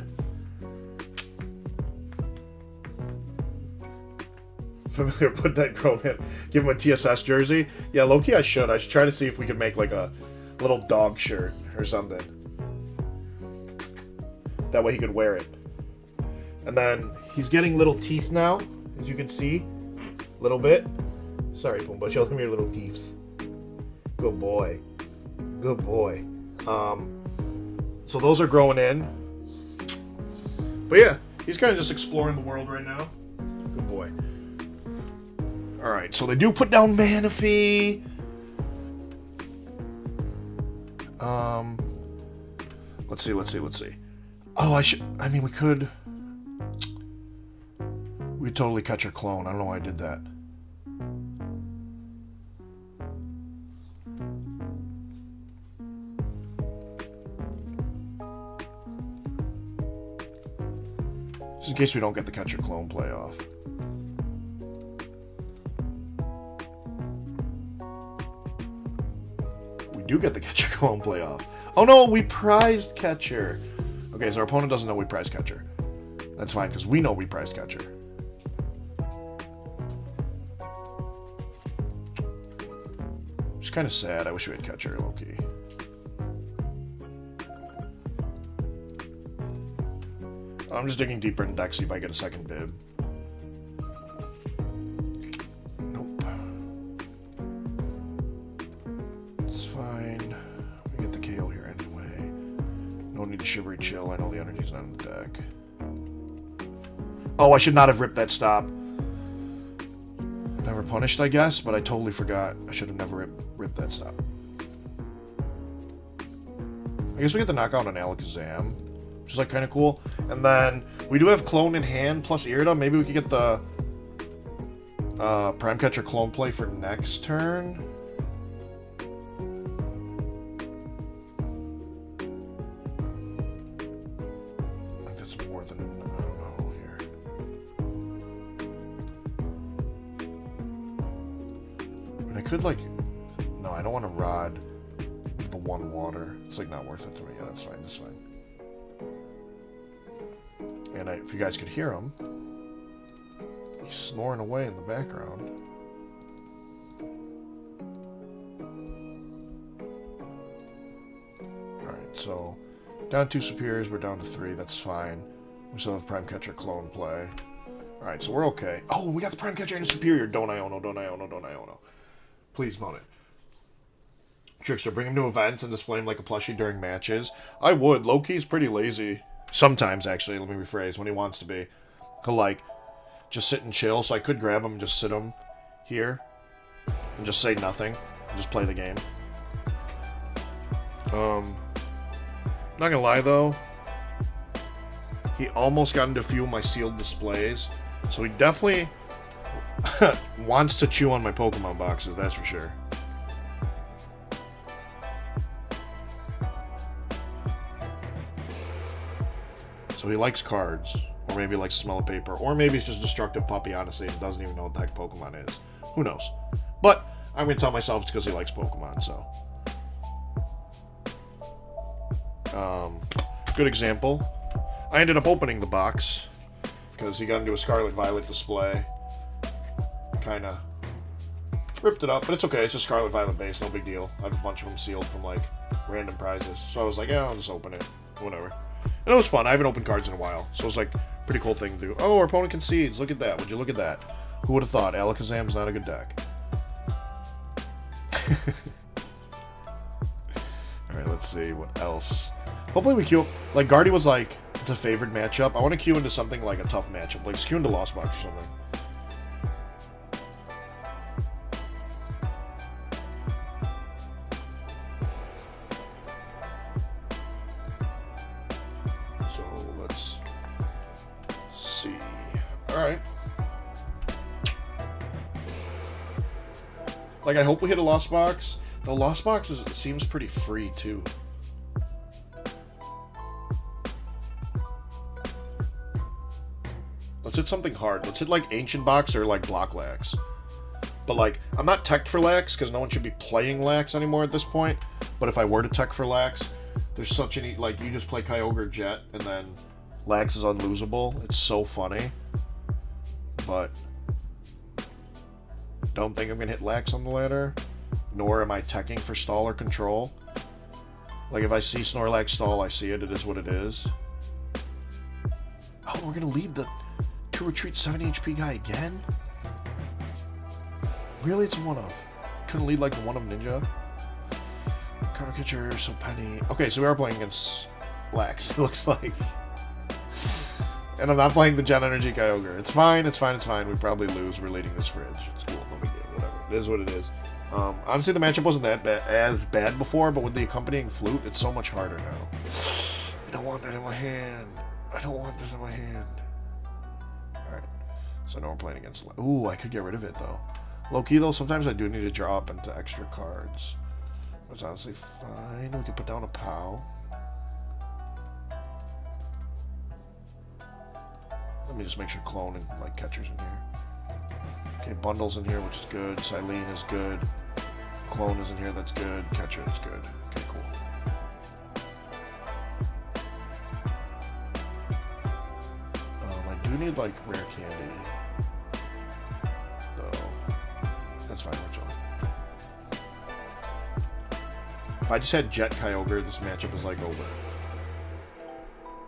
familiar, put that grown in. Give him a TSS jersey. Yeah, low-key I should. I should try to see if we could make like a little dog shirt or something. That way he could wear it. And then he's getting little teeth now, as you can see. A little bit. Sorry, Pumbaa, show them your little teeth. Good boy. Good boy. So those are growing in. But yeah, he's kind of just exploring the world right now. Good boy. Alright, so they do put down Manaphy. Let's see. Oh, we could totally catch your clone. I don't know why I did that. Just in case we don't get the catch your clone play off. We do get the catch your clone play off. Oh no, we prized catcher. Okay, so our opponent doesn't know we prized catcher. That's fine, because we know we prized catcher. It's kind of sad. I wish we had catcher, low-key. I'm just digging deeper in deck, see if I get a second bib. Nope. It's fine. We get the KO here anyway. No need to shivery chill. I know the energy's not in the deck. Oh, I should not have ripped that stop. Never punished, I guess, but I totally forgot. I should have never ripped that stop. I guess we get the knockout on Alakazam, which is like kind of cool. And then we do have clone in hand plus Irida. Maybe we could get the Prime Catcher clone play for next turn. I think that's more than, I don't know here. I mean, I could like, no, I don't want to rod the one water. It's like not worth it to me. Yeah, that's fine. That's fine. And if you guys could hear him, he's snoring away in the background. Alright, so down 2 superiors, we're down to 3, that's fine. We still have Prime Catcher clone play. Alright, so we're okay. Oh, we got the Prime Catcher and a superior. Don't Iono, don't Iono, don't Iono. Please mount it. Trickster, bring him to events and display him like a plushie during matches. I would. Low-key's pretty lazy. Sometimes, actually, let me rephrase, when he wants to be. He'll, like, just sit and chill, so I could grab him and just sit him here. And just say nothing. And just play the game. Not gonna lie, though. He almost got into a few of my sealed displays. So he definitely wants to chew on my Pokemon boxes, that's for sure. So he likes cards, or maybe he likes to smell of paper, or maybe he's just a destructive puppy, honestly, and doesn't even know what the heck Pokemon is. Who knows? But I'm going to tell myself it's because he likes Pokemon, so. Good example. I ended up opening the box, because he got into a Scarlet Violet display. Kind of ripped it up, but it's okay. It's just Scarlet Violet base, no big deal. I have a bunch of them sealed from, like, random prizes. So I was like, yeah, I'll just open it. Whatever. And it was fun. I haven't opened cards in a while, so it was like a pretty cool thing to do. Oh, our opponent concedes. Look at that. Would you look at that? Who would have thought? Alakazam's not a good deck. Alright, let's see. What else? Hopefully we queue... Like, Guardi was like, it's a favored matchup. I want to queue into something like a tough matchup. Like, queue into Lost Box or something. Alright. Like, I hope we hit a Lost Box. The Lost Box seems pretty free, too. Let's hit something hard. Let's hit, like, Ancient Box or, like, Block Lax. But, like, I'm not teched for Lax, because no one should be playing Lax anymore at this point. But if I were to tech for Lax, there's such an... Like, you just play Kyogre Jet, and then Lax is unlosable. It's so funny. But Don't think I'm going to hit Lax on the ladder. Nor am I teching for stall or control. Like, if I see Snorlax stall, I see it. It is what it is. Oh, we're going to lead the 2 retreat 7 HP guy again? Really? It's a 1-of. Couldn't lead like the 1-of Ninja? Cover catcher, so Penny. Okay, so we are playing against Lax, it looks like. And I'm not playing the Gen Energy Kyogre. It's fine, it's fine, it's fine. We probably lose. We're leading this fridge. It's cool, no big deal, whatever. It is what it is. Honestly, the matchup wasn't that as bad before, but with the accompanying flute, it's so much harder now. I don't want that in my hand. I don't want this in my hand. Alright. So now we're playing against... Ooh, I could get rid of it, though. Low-key, though, sometimes I do need to draw up into extra cards. It's honestly fine. We can put down a POW. Let me just make sure clone and like catcher's in here. Okay, bundles in here, which is good. Silene is good. Clone is in here, that's good. Catcher is good. Okay, cool. I do need like rare candy. Though. That's fine, we're chilling. If I just had Jet Kyogre, this matchup is like over.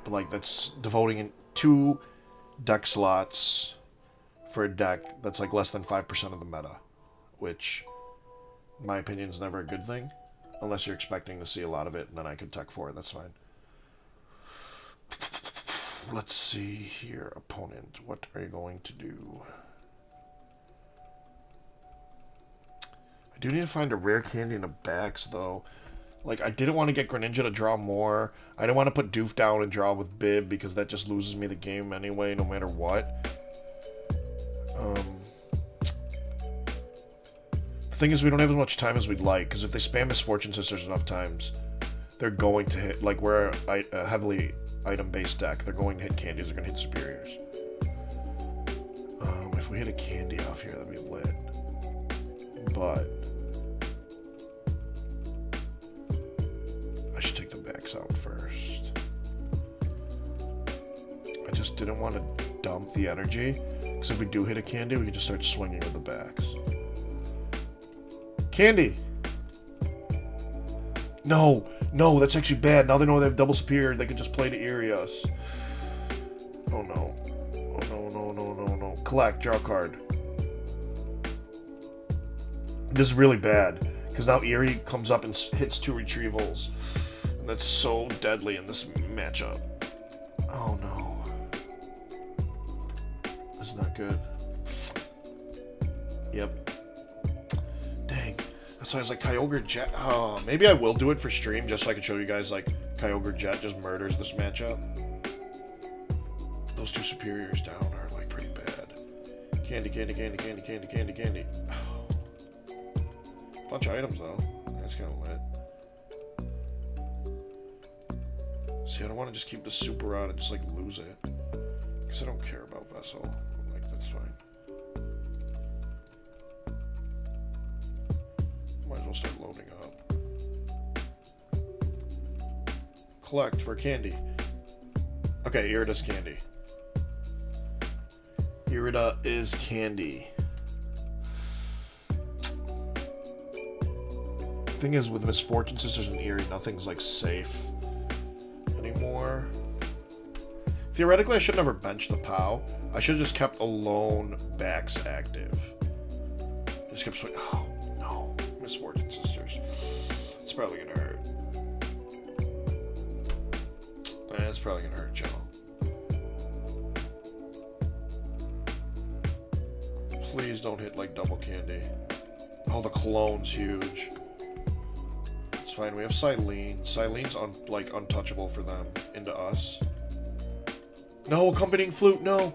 But like that's devoting in 2 deck slots for a deck that's like less than 5% of the meta, which in my opinion is never a good thing unless you're expecting to see a lot of it, and then I could tech for it. That's fine. Let's see here, opponent. What are you going to do? I do need to find a rare candy in the backs though. Like, I didn't want to get Greninja to draw more. I didn't want to put Doof down and draw with Bib because that just loses me the game anyway, no matter what. The thing is, we don't have as much time as we'd like, because if they spam Misfortune Sisters enough times, they're going to hit, like, we're a heavily item-based deck. They're going to hit candies, they're going to hit superiors. If we hit a candy off here, that'd be lit. But... I should take the backs out first. I just didn't want to dump the energy, because if we do hit a candy, we can just start swinging with the backs. Candy! No! No, that's actually bad. Now they know they have double superior, they can just play to Eerie us. Oh no. Oh no, no, no, no, no. Collect, draw a card. This is really bad, because now Eerie comes up and hits 2 retrievals. And that's so deadly in this matchup. Oh no. This is not good. Yep. Dang. That's why I was like, Kyogre Jet. Oh, maybe I will do it for stream just so I can show you guys, like, Kyogre Jet just murders this matchup. Those 2 superiors down are, like, pretty bad. Candy, candy, candy, candy, candy, candy, candy. Oh. Bunch of items, though. That's kind of lit. See, I don't want to just keep the super on and just, like, lose it. Because I don't care about Vessel. Like, that's fine. Might as well start loading up. Collect for candy. Okay, Irida's candy. Irida is candy. Thing is, with Misfortune Sisters and Eerie, nothing's, like, safe anymore. Theoretically, I should never bench the POW. I should have just kept alone backs active. I just kept swinging. Oh, no. Misfortune Sisters. It's probably gonna hurt. It's probably gonna hurt, Joe. Please don't hit, like, double candy. Oh, the clone's huge. It's fine. We have Silene. Silene's like untouchable for them into us. No, accompanying flute. No.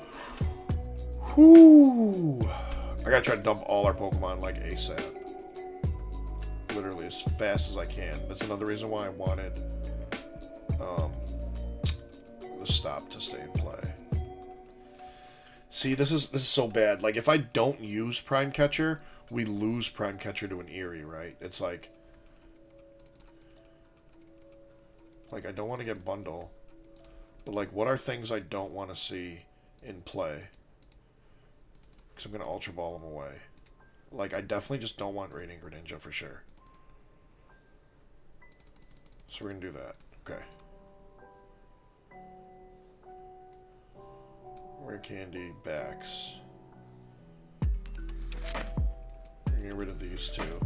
Whoo. I gotta try to dump all our Pokemon like ASAP. Literally as fast as I can. That's another reason why I wanted the stop to stay in play. See, this is so bad. Like, if I don't use Prime Catcher, we lose Prime Catcher to an Eerie, right? It's like I don't want to get Bundle, but like, what are things I don't want to see in play? Because I'm going to Ultra Ball them away. Like, I definitely just don't want Radiant Greninja for sure. So we're going to do that. Okay. Rare Candy, Bax. I'm going to get rid of these two.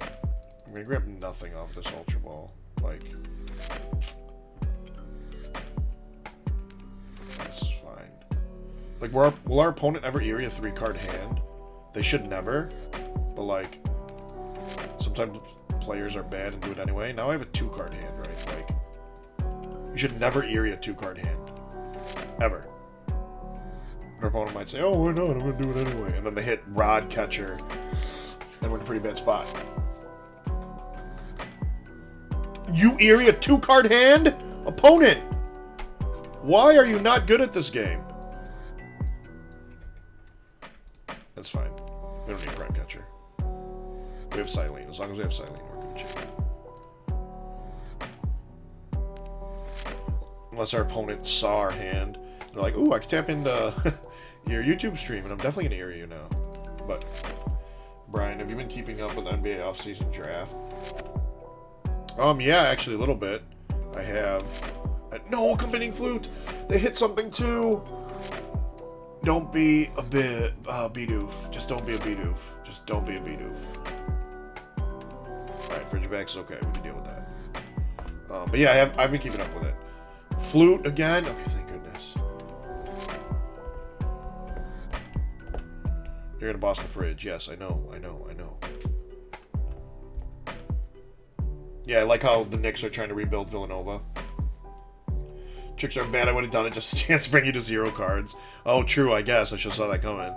I'm going to grab nothing off this Ultra Ball. Like, this is fine. Like, will our opponent ever Eerie a 3-card hand? They should never. But, like, sometimes players are bad and do it anyway. Now I have a 2-card hand, right? Like, you should never Eerie a 2-card hand. Ever. Our opponent might say, oh, why not? I'm going to do it anyway. And then they hit Rod Catcher. And we're in a pretty bad spot. You Eerie a 2-card hand? Opponent! Why are you not good at this game? That's fine. We don't need Prime Catcher. We have Silene. As long as we have Silene, we're Gucci. Unless our opponent saw our hand. They're like, ooh, I can tap into your YouTube stream, and I'm definitely going to Eerie you now. But, Brian, have you been keeping up with NBA offseason draft? Yeah, actually a little bit. I have. No, Combining Flute! They hit something too! Don't be a Bidoof. Just don't be a Bidoof. Just don't be a Bidoof. Alright, Frigiback's okay. We can deal with that. But yeah, I've been keeping up with it. Flute again? Okay, thank goodness. You're gonna boss the fridge. Yes, I know. Yeah, I like how the Knicks are trying to rebuild Villanova. Tricks are bad. I would have done it just a chance to bring you to 0 cards. Oh, true, I guess. I should have saw that coming.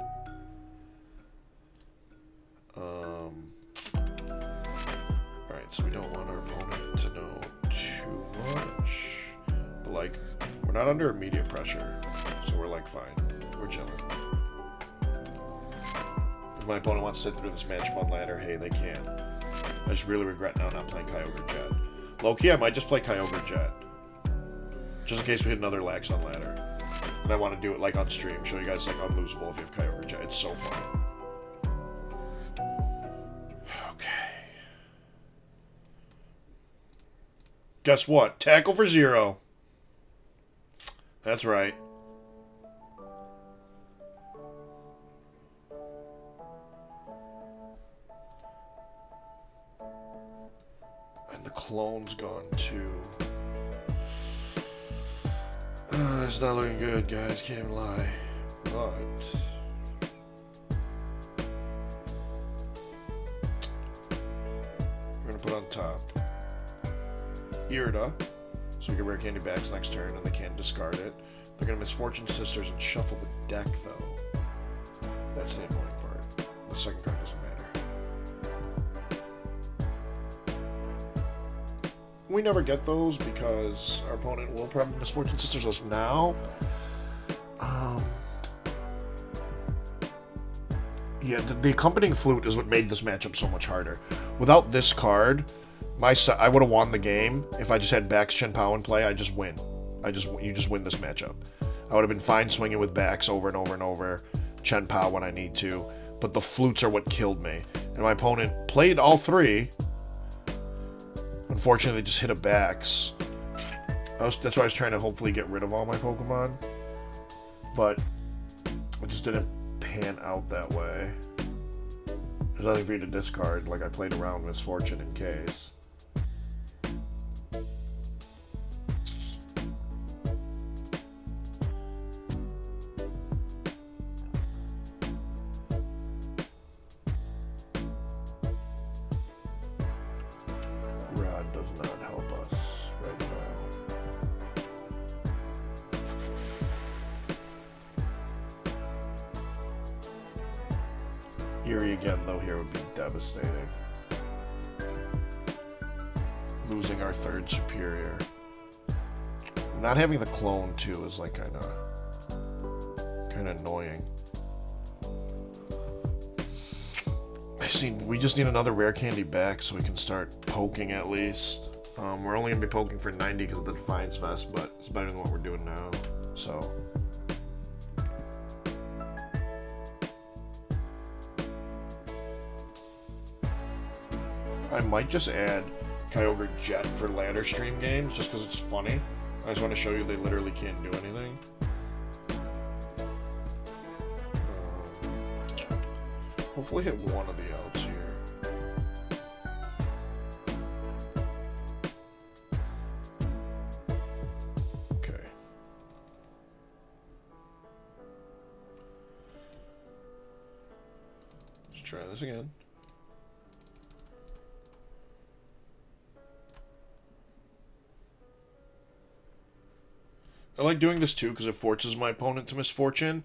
Alright, so we don't want our opponent to know too much. But, like, we're not under immediate pressure. So we're, like, fine. We're chilling. If my opponent wants to sit through this matchup on ladder, hey, they can. I just really regret now not playing Kyogre Jet. Low-key, I might just play Kyogre Jet. Just in case we hit another Lax on ladder. And I want to do it, like, on stream. Show you guys, like, unlosable if you have Kyogre Jet. It's so fun. Okay. Guess what? Tackle for 0. That's right. The clone's gone too. It's not looking good, guys. Can't even lie. But we're gonna put on top Irida, so we can Rare Candy Bags next turn, and they can't discard it. They're gonna Misfortune Sisters and shuffle the deck, though. That's the annoying part. The second card doesn't matter. We never get those because our opponent will probably Misfortune Sisters us now. Yeah, the accompanying flute is what made this matchup so much harder. Without this card, I would have won the game if I just had Bax Chien-Pao in play. I just win. You just win this matchup. I would have been fine swinging with Bax over and over and over, Chien-Pao when I need to, but the flutes are what killed me. And my opponent played all 3. Unfortunately, they just hit a Bax. That's why I was trying to hopefully get rid of all my Pokemon. But it just didn't pan out that way. There's nothing for you to discard. Like, I played around Misfortune in case. Rod does not help us right now. Eerie again, though, here would be devastating. Losing our 3rd superior. Not having the clone, too, is, like, kind of annoying. We just need another Rare Candy back so we can start poking at least. We're only going to be poking for 90 because of the Defiance Vest, but it's better than what we're doing now. So I might just add Kyogre Jet for ladder stream games, just because it's funny. I just want to show you they literally can't do anything. Hopefully hit one of the outs here. Okay. Let's try this again. I like doing this too because it forces my opponent to misfortune,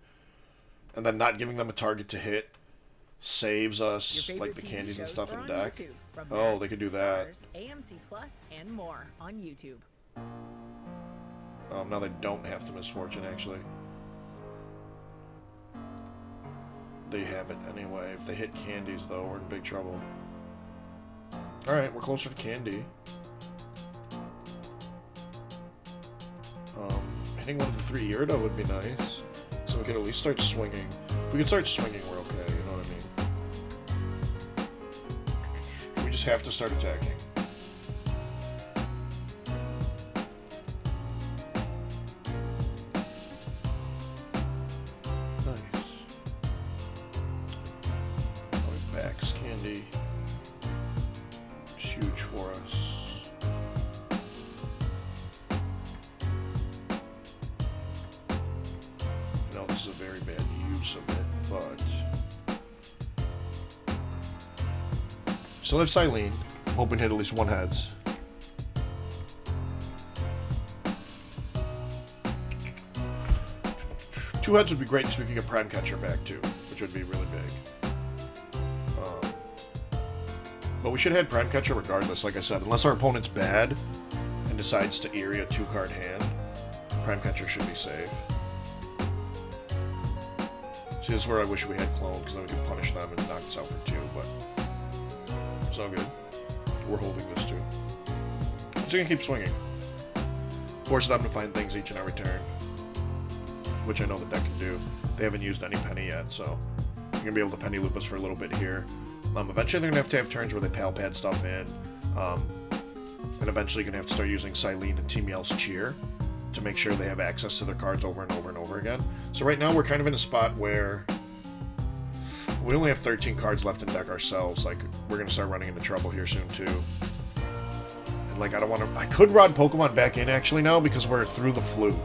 and then not giving them a target to hit saves us like the candies and stuff in deck. Oh, they could do that. AMC Plus and more on YouTube. Now they don't have to misfortune actually. They have it anyway. If they hit candies though, we're in big trouble. Alright, we're closer to candy. Hitting one of the 3 Irida would be nice. So we could at least start swinging. If we can start swinging, we're okay, you know what I mean? We just have to start attacking. Nice. Oh, Bax candy. It's huge for us. This is a very bad use of it, but still have Silene. I'm hoping to hit at least one heads. Two heads would be great, so we could get Prime Catcher back too, which would be really big. But we should have had Prime Catcher regardless, like I said, unless our opponent's bad and decides to Eerie a 2-card hand. Prime Catcher should be safe. See, this is where I wish we had Clone, because then we could punish them and knock this out for 2, but it's all good. We're holding this too. Just gonna keep swinging. Force them to find things each and every turn, which I know the deck can do. They haven't used any Penny yet, so you're gonna be able to Penny Loop us for a little bit here. Eventually they're gonna have to have turns where they Pal Pad stuff in, and eventually you're gonna have to start using Silene and Team Yell's Cheer to make sure they have access to their cards over and over and over again. So right now we're kind of in a spot where we only have 13 cards left in deck ourselves. Like, we're going to start running into trouble here soon too. And like, I don't want to... I could rod Pokemon back in actually now because we're through the flu.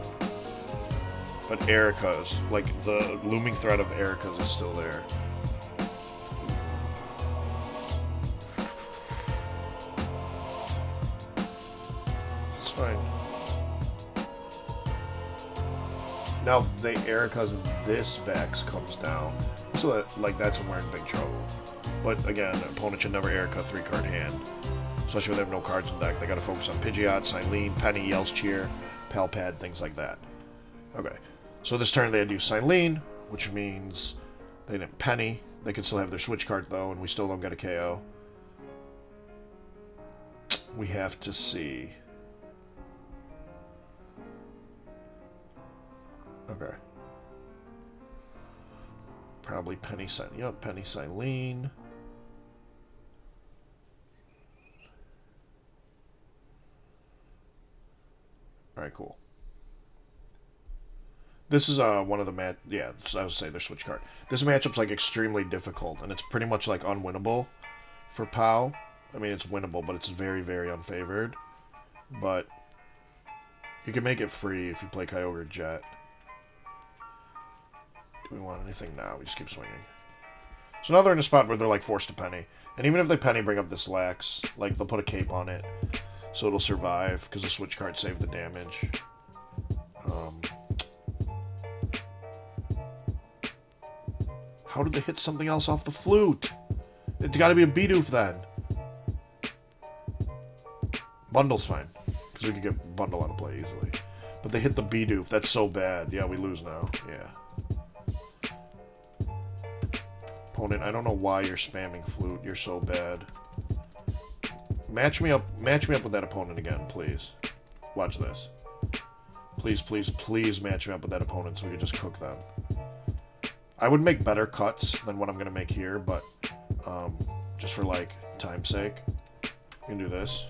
But Erica's, like the looming threat of Erica's is still there. It's fine. Now, if the Erica's and this Bax comes down, so that, like, that's when we're in big trouble. But again, the opponent should never Erica 3-card hand, especially when they have no cards in deck. They got to focus on Pidgeot, Silene, Penny, Yell's Cheer, Pal Pad, things like that. Okay, so this turn they had to use Silene, which means they didn't Penny. They could still have their switch card though, and we still don't get a KO. We have to see. Okay. Probably Penny Silene. Yep, Penny Silene. Alright, cool. This is one of the yeah, I would say their switch card. This matchup's like extremely difficult, and it's pretty much like unwinnable for Pao. I mean, it's winnable, but it's very, very unfavored. But you can make it free if you play Kyogre Jet. Do we want anything now? We just keep swinging. So now they're in a spot where they're like forced to Penny. And even if they Penny, bring up this Lax, like they'll put a cape on it so it'll survive because the switch card saved the damage. How did they hit something else off the flute? It's got to be a Bidoof then. Bundle's fine because we can get Bundle out of play easily. But they hit the Bidoof. That's so bad. Yeah, we lose now. Yeah. Opponent, I don't know why you're spamming flute. You're so bad. Match me up with that opponent again, please. Watch this. Please, please, please match me up with that opponent so we can just cook them. I would make better cuts than what I'm gonna make here, but just for like time's sake. We can do this.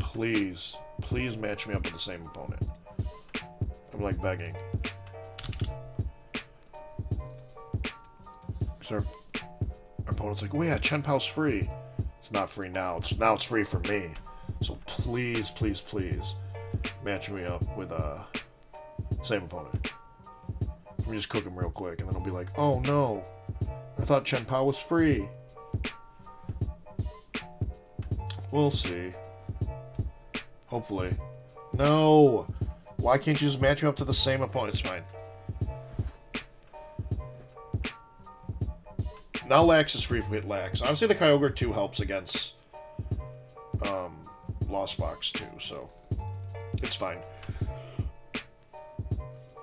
Please, please match me up with the same opponent. I'm like begging. Our opponent's like, oh yeah, Chien-Pao's free. It's not free now. Now it's free for me. So please, please, please, match me up with same opponent. Let me just cook him real quick, and then I'll be like, oh no, I thought Chien-Pao was free. We'll see. Hopefully. No! Why can't you just match me up to the same opponent? It's fine. Now Lax is free if we hit Lax. Honestly, the Kyogre 2 helps against Lost Box too, so it's fine.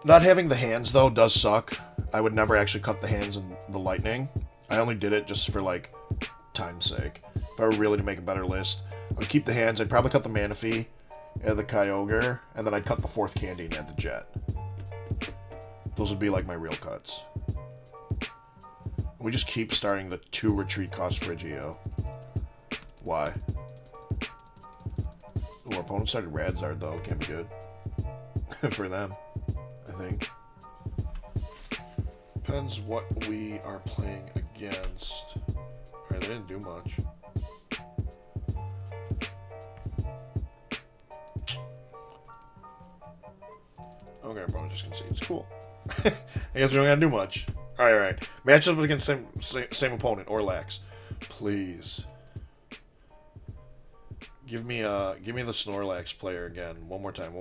Not having the hands, though, does suck. I would never actually cut the hands and the lightning. I only did it just for, like, time's sake. If I were really to make a better list, I would keep the hands. I'd probably cut the Manaphy and the Kyogre, and then I'd cut the 4th candy and add the Jet. Those would be, like, my real cuts. We just keep starting the 2 retreat cost Frigio. Why? Ooh, our opponent started Radzard, though. Can't be good. For them, I think. Depends what we are playing against. Alright, they didn't do much. Okay, our opponent just concedes. Cool. I guess we don't gotta do much. Alright. Match up against same opponent or Lax. Please. Give me the Snorlax player again. One more time.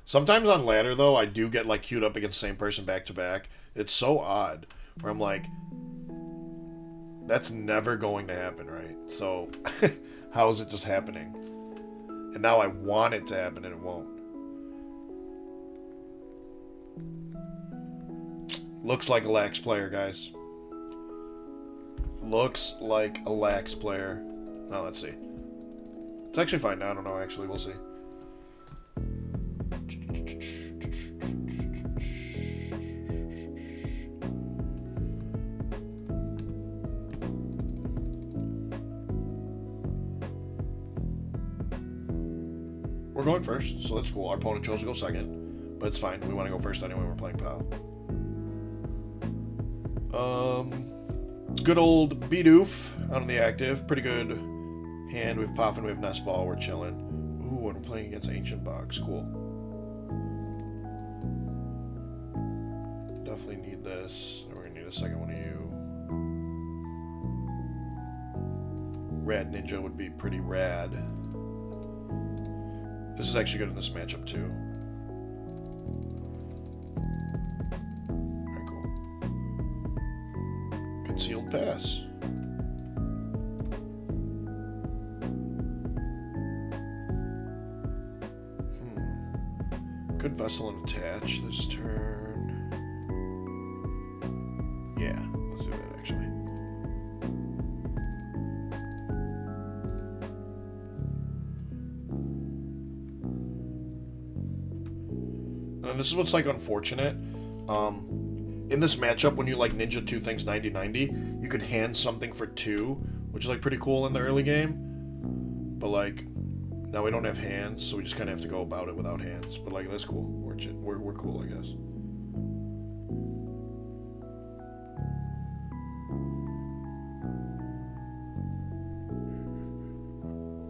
Sometimes on ladder, though, I do get, like, queued up against the same person back to back. It's so odd. Where I'm like, that's never going to happen, right? So, how is it just happening? And now I want it to happen and it won't. Looks like a Lax player, guys. Looks like a Lax player. Now, let's see. It's actually fine now. I don't know, actually. We'll see. We're going first, so that's cool. Our opponent chose to go second, but it's fine. We want to go first anyway. We're playing POW. Good old Bidoof on the active. Pretty good hand. We have Poffin, we have Nest Ball. We're chilling. Ooh, and I'm playing against Ancient Box. Cool. Definitely need this. We're going to need a second one of you. Rad Ninja would be pretty rad. This is actually good in this matchup, too. Alright, cool. Concealed Pass. Good Vessel and Attach this turn. Yeah, let's do that, actually. And this is what's, like, unfortunate. In this matchup, when you, like, ninja 2 things 90-90, you could hand something for 2, which is, like, pretty cool in the early game. But, like, now we don't have hands, so we just kind of have to go about it without hands. But, like, that's cool. We're cool, I guess.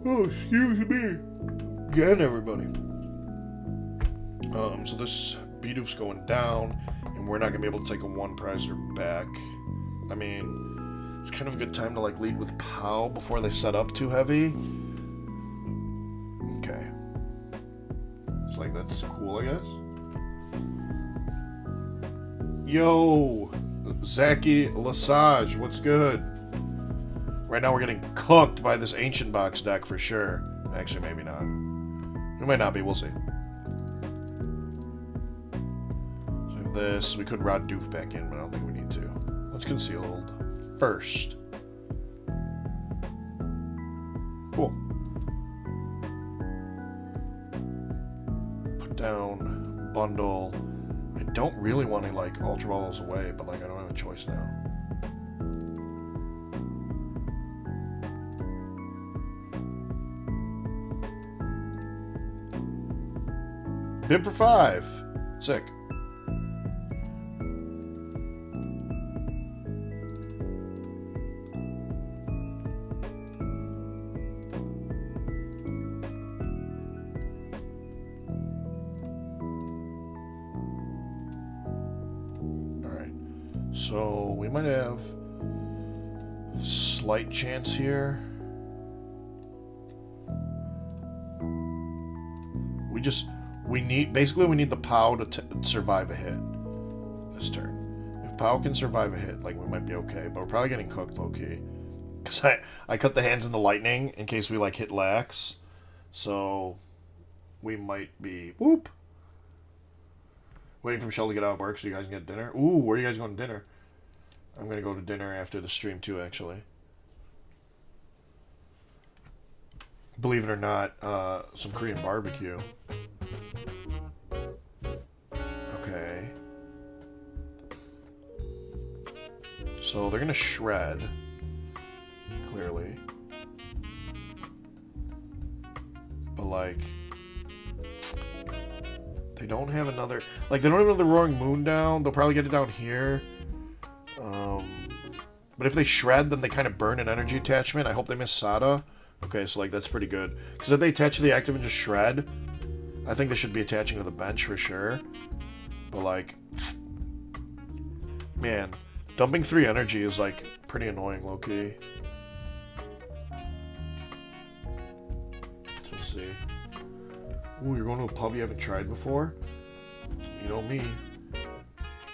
Oh, excuse me. Again, everybody. So this Bidoof's going down, and we're not going to be able to take a 1-prizer back. I mean, it's kind of a good time to, like, lead with POW before they set up too heavy. Okay. It's like, that's cool, I guess. Yo! Zaki Lesage, what's good? Right now we're getting cooked by this Ancient Box deck for sure. Actually, maybe not. We might not be, we'll see. This. We could Rod Doof back in, but I don't think we need to. Let's Concealed first. Cool. Put down Bundle. I don't really want to, like, Ultra Ball those away, but, like, I don't have a choice now. Bid for 5. Sick. So we might have slight chance here. We need the POW to survive a hit this turn. If POW can survive a hit, like, we might be okay, but we're probably getting cooked low-key. Because I cut the hands in the lightning in case we, like, hit lax. So we might be, whoop, waiting for Michelle to get out of work so you guys can get dinner. Ooh, where are you guys going to dinner? I'm going to go to dinner after the stream, too, actually. Believe it or not, some Korean barbecue. Okay. So they're going to shred, clearly. But, like, they don't have another... Like, they don't even have the Roaring Moon down. They'll probably get it down here. But if they shred, then they kind of burn an energy attachment. I hope they miss Sada. Okay, so, like, that's pretty good. Because if they attach to the active and just shred, I think they should be attaching to the bench for sure. But, like, man, dumping 3 energy is, like, pretty annoying, low-key. So we'll see. Ooh, you're going to a pub you haven't tried before? You know me.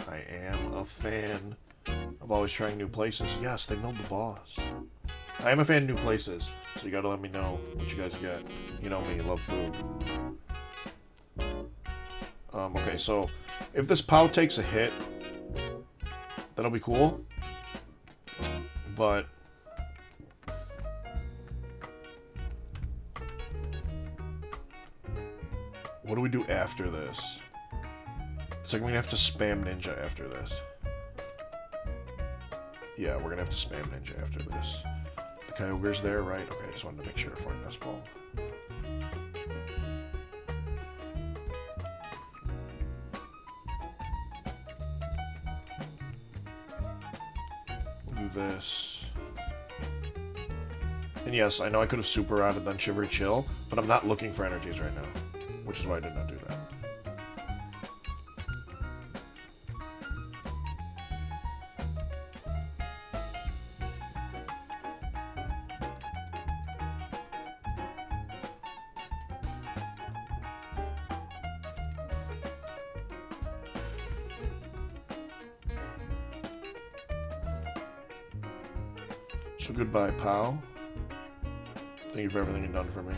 I am a fan of always trying new places. Yes, they milled the boss. I am a fan of new places, so you gotta let me know what you guys get. You know me, love food. Okay, so if this POW takes a hit, that'll be cool. But what do we do after this? It's like we're gonna have to spam Ninja after this. Yeah, we're gonna have to spam Ninja after this. The Kyogre's there, right? Okay, I just wanted to make sure before I nest ball. We'll do this. And yes, I know I could have super routed then Shivery Chill, but I'm not looking for energies right now, which is why I did not do that. So goodbye, POW. Thank you for everything you've done for me.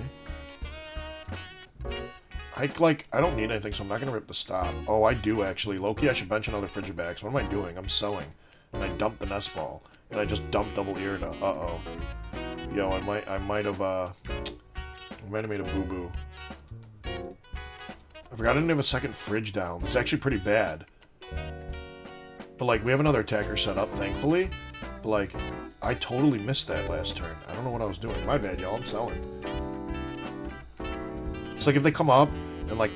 I don't need anything, so I'm not going to rip the stop. Oh, I do, actually. Loki, I should bench another Frigibax. What am I doing? I'm selling. And I dumped the nest ball. And I just dumped double Irida. Uh-oh. Yo, I might have made a boo-boo. I forgot I didn't have a second fridge down. It's actually pretty bad. But, like, we have another attacker set up, thankfully. But, like, I totally missed that last turn. I don't know what I was doing. My bad, y'all. I'm selling. It's like if they come up and, like,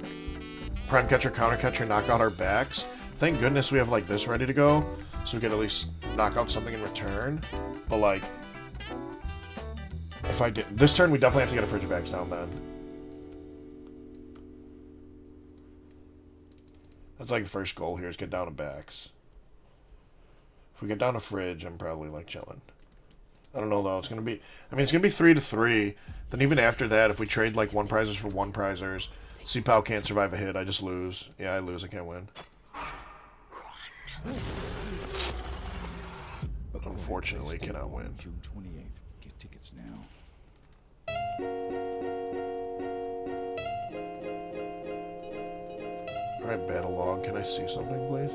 Prime Catcher, Counter Catcher, knock out our backs. Thank goodness we have, like, this ready to go. So we can at least knock out something in return. But, like, if I did... This turn, we definitely have to get a Frigibax down then. That's, like, the first goal here is get down to backs. If we get down to fridge, I'm probably, like, chilling. I don't know, though. It's going to be... I mean, it's going to be 3-3. Then even after that, if we trade, like, 1-prizers for 1-prizers, Chien-Pao can't survive a hit. I just lose. Yeah, I lose. I can't win. Unfortunately, cannot win. June 28th. Get tickets now. Alright, battle log. Can I see something, please?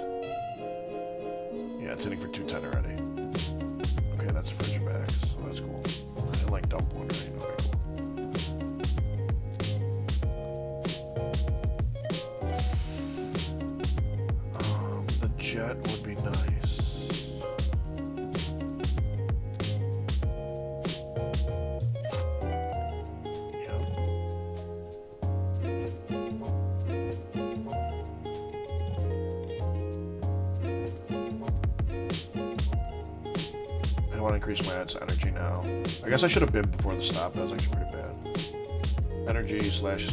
Yeah, it's hitting for 210 already. Okay, that's a Frigibax, so that's cool. I didn't, like, dump one, right? Okay, cool. get would be nice. Yeah. I want to increase my ad's energy now. I guess I should have bibbed before the stop. That was actually pretty bad. Energy slash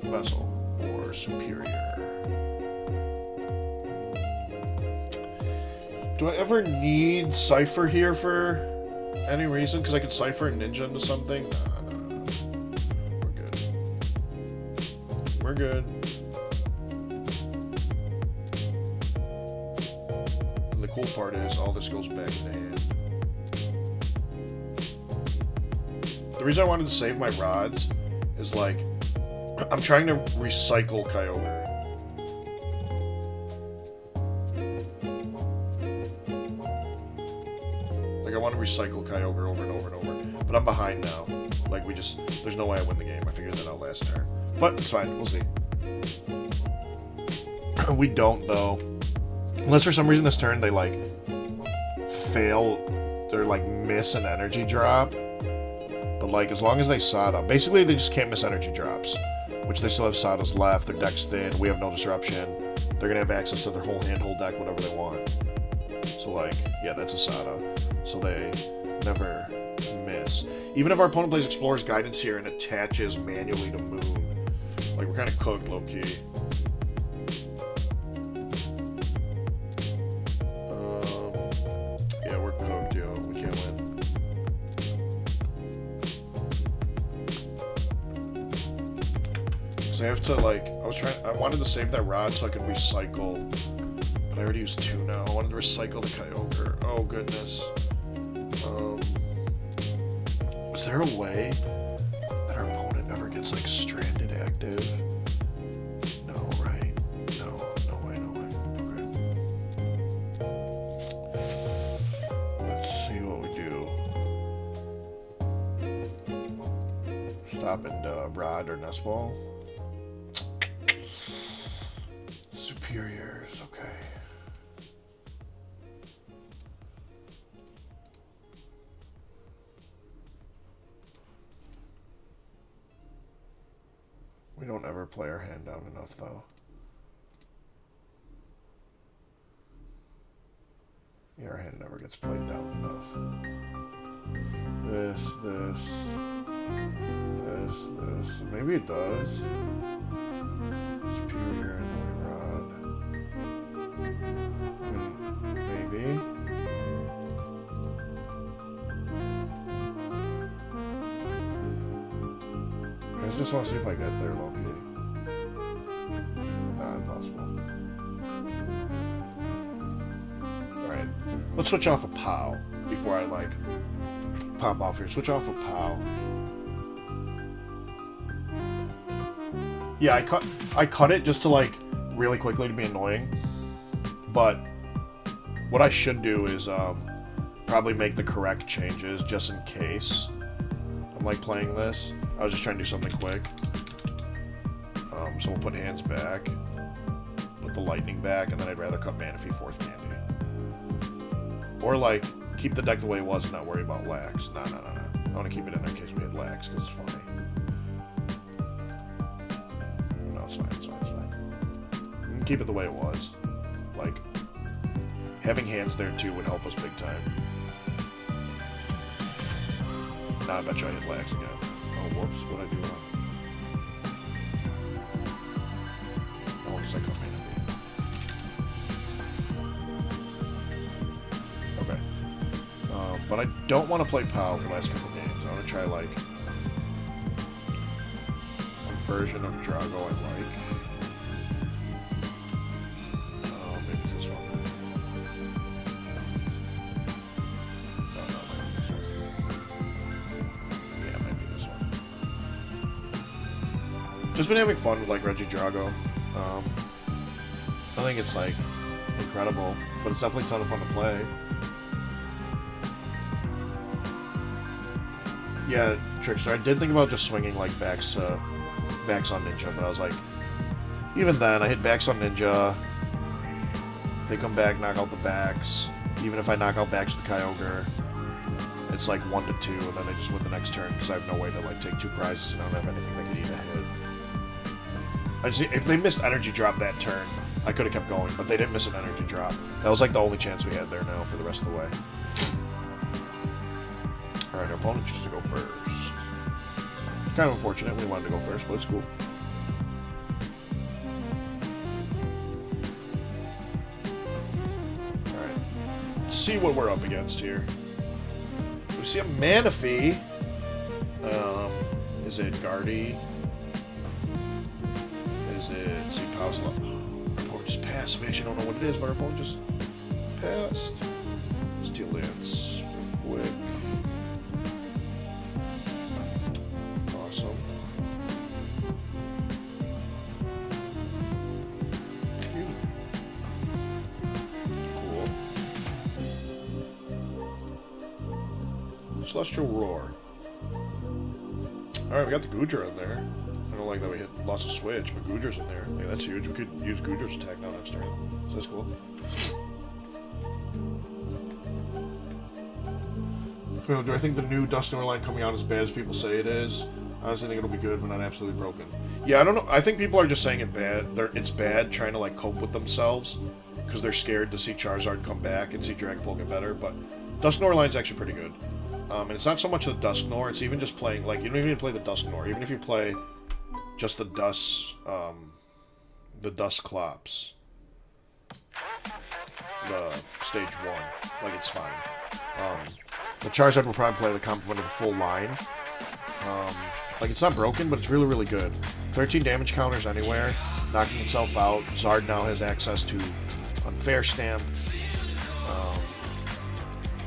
vessel or superior. Do I ever need Cypher here for any reason? Because I could Cypher Ninja into something? Nah. We're good. We're good. And the cool part is all this goes back into hand. The reason I wanted to save my rods is like, I'm trying to recycle Kyogre. Like, I want to recycle Kyogre over and over and over. But I'm behind now. Like, there's no way I win the game. I figured that out last turn. But it's fine. We'll see. We don't, though. Unless for some reason this turn they, like, fail, or, like, miss an energy drop. But, like, as long as they Sada, basically they just can't miss energy drops. Which they still have Sada's left, their deck's thin, we have no disruption. They're gonna have access to their whole hand, whole deck, whatever they want. So, like, yeah, that's a Sada. So they never miss. Even if our opponent plays Explorer's Guidance here and attaches manually to Moon, like, we're kind of cooked, low-key. Yeah, we're cooked, yo. We can't win. So I have to, like, I wanted to save that rod so I could recycle, but I already used 2 now. I wanted to recycle the Kyogre. Oh, goodness. Is there a way that our opponent never gets, like, stranded active? No, right? No way. Okay. Let's see what we do. Stop and Rod or Nest Ball. Superiors, okay. We don't ever play our hand down enough, though. Yeah, our hand never gets played down enough. This. Maybe it does. Superior and Rod. Maybe. I just want to see if I get there, low-key. Nah, impossible. Alright. Let's switch off a POW before I, like, pop off here. Switch off a POW. Yeah, I cut it just to, like, really quickly to be annoying. But what I should do is probably make the correct changes just in case I'm, like, playing this. I was just trying to do something quick. So we'll put hands back, put the lightning back, and then I'd rather cut Manaphy 4th Candy. Or, like, keep the deck the way it was and not worry about lax. No. I want to keep it in there in case we had lax, because it's funny. No, it's fine. We can keep it the way it was. Like, having hands there, too, would help us big time. Now I bet you I hit lax again. Oh, whoops, what'd I do wrong? Oh, because I cut Manaphy. Okay. But I don't want to play POW for the last couple games. I want to try, like, a version of Drago I like. Oh, maybe it's this one. No, it might be this one. Yeah, it might be this one. Just been having fun with, like, Regidrago. I think it's, like, incredible, but it's definitely a ton of fun to play. Yeah, Trickster, I did think about just swinging, like, Bax on Ninja, but I was like, even then, I hit Bax on Ninja, They come back, knock out the backs. Even if I knock out backs with the Kyogre, it's like 1 to 2, and then they just win the next turn because I have no way to like take 2 prizes and I don't have anything that could even hit. I see if they missed energy drop that turn, I could have kept going, but they didn't miss an energy drop. That was like the only chance we had there now for the rest of the way. Alright, our opponent chooses to go first. It's kind of unfortunate we wanted to go first, but it's cool. Alright. Let's see what we're up against here. We see a Manaphy. Is it Guardi? Is it Chien-Pao? Our opponent just passed. We actually don't know what it is, but our opponent just passed. Steel Lance. Quick. Awesome. Cool. Celestial Roar. Alright, we got the Goodra in there. I don't like that we lost a switch, but Goodra's in there. Like, that's huge. We could use Goodra's attack now next turn. So that's cool. Phil, do I think the new Dusknoir line coming out as bad as people say it is? I honestly think it'll be good, but not absolutely broken. Yeah, I don't know. I think people are just saying it's bad, trying to like cope with themselves because they're scared to see Charizard come back and see Dragapult get better. But Dusknoir line's actually pretty good. And it's not so much the Dusknoir, it's even just playing, like, you don't even play the Dusknoir. Even if you play just the Dusclops, the stage 1, like, it's fine. The Charizard will probably play the complement of the full line. Like, it's not broken, but it's really, really good. 13 damage counters anywhere, knocking itself out. Zard now has access to Unfair Stamp,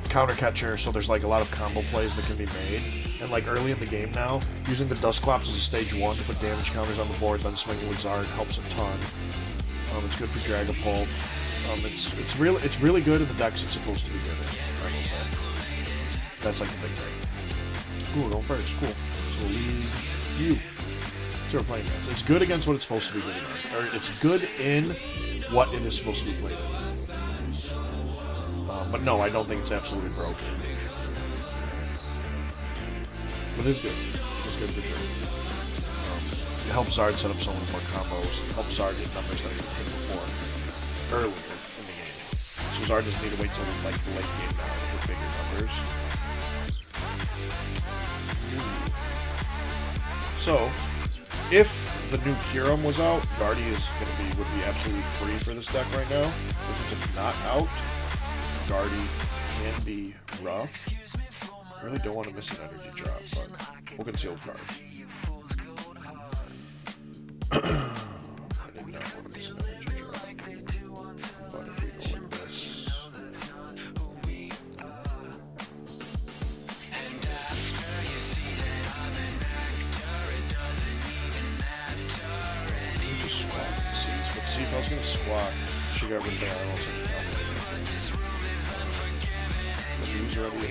Counter Catcher, so there's like a lot of combo plays that can be made. And like early in the game now, using the Dusclops as a stage 1 to put damage counters on the board, then swinging with Zard helps a ton. It's good for Dragapult. It's really good in the decks it's supposed to be good in, I will say. That's like the big thing. Ooh, we're going first, cool. So we'll leave you. So we're playing against. It's good against what it's supposed to be good against. Or it's good in what it is supposed to be played in. But no, I don't think it's absolutely broken. But it's good. It's good for sure. It helps Zard set up so many more combos. It helps Zard hit numbers that he hit before. Earlier in the game. So Zard doesn't need to wait till like the late game now to hit bigger numbers. So, if the new Kyurem was out, Guardi would be absolutely free for this deck right now. But since it's not out, Guardi can be rough. I really don't want to miss an energy drop, but we'll conceal cards. I did not want to miss an energy drop. But if we go like this... just squawk and seeds. But see, if I was going to squawk, she got rid of that. I also Use already at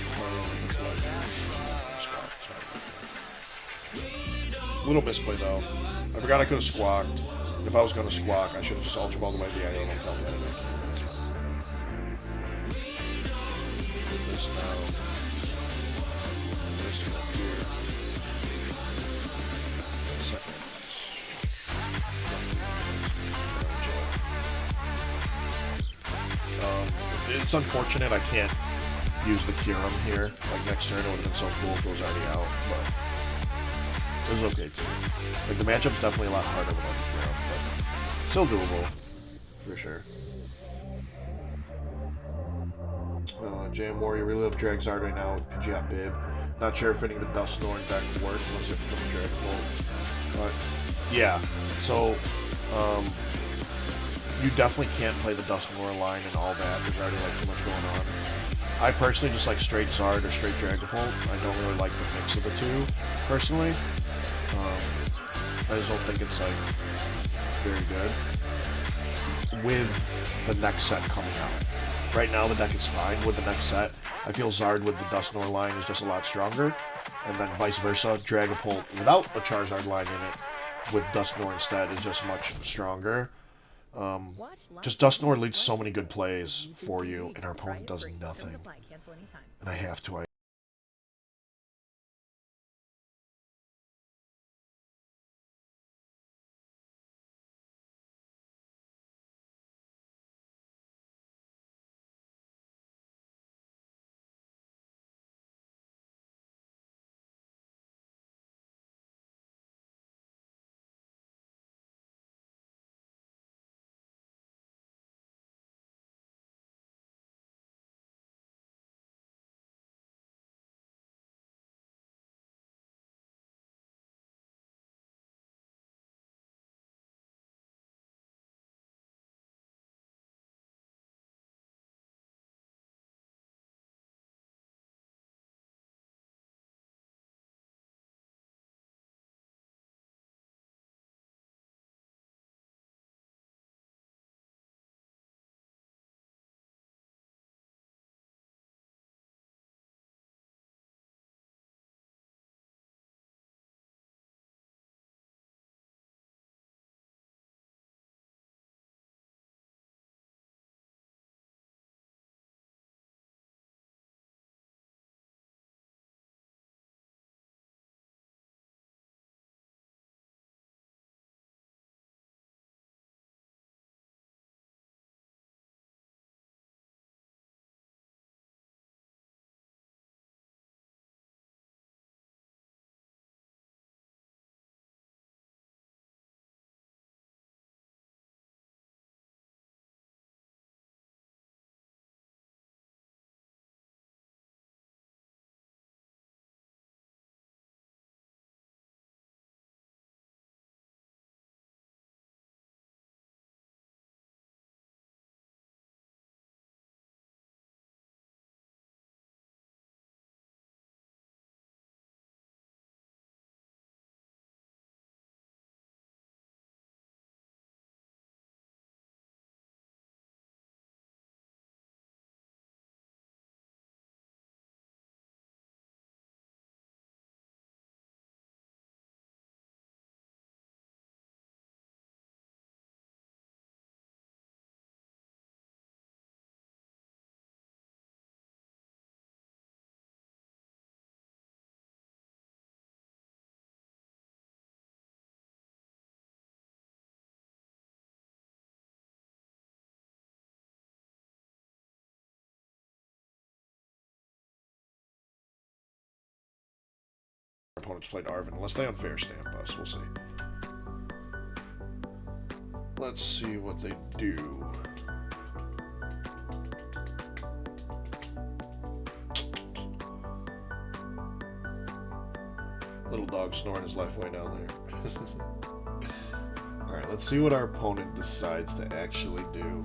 a little misplay though. I forgot I could have squawked. If I was going to squawk, I should have just Ultra Balled away the IO and felt that it. This now. This up here. It's unfortunate I can't use the Kyurem here. Like next turn, it would have been so cool if it was already out, but it was okay too. Like the matchup's definitely a lot harder without the Kyurem, but still doable for sure. Jam Warrior, really love Dragzard right now with Pidgeot Bib. Not sure if hitting the Dusknoir deck works unless you have to put the Dragapult. But yeah, so you definitely can't play the Dusknoir line and all that. There's already like too much going on. I personally just like straight Zard or straight Dragapult. I don't really like the mix of the two, personally. I just don't think it's like very good with the next set coming out. Right now the deck is fine. With the next set, I feel Zard with the Dusknoir line is just a lot stronger, and then vice versa, Dragapult without a Charizard line in it with Dusknoir instead is just much stronger. Just Dusknoir leads so many good plays for you, and our opponent does nothing. And I have to. Opponents played Arvin, unless they unfair stand us. We'll see. Let's see what they do. Little dog snoring his life way down there. Alright, let's see what our opponent decides to actually do.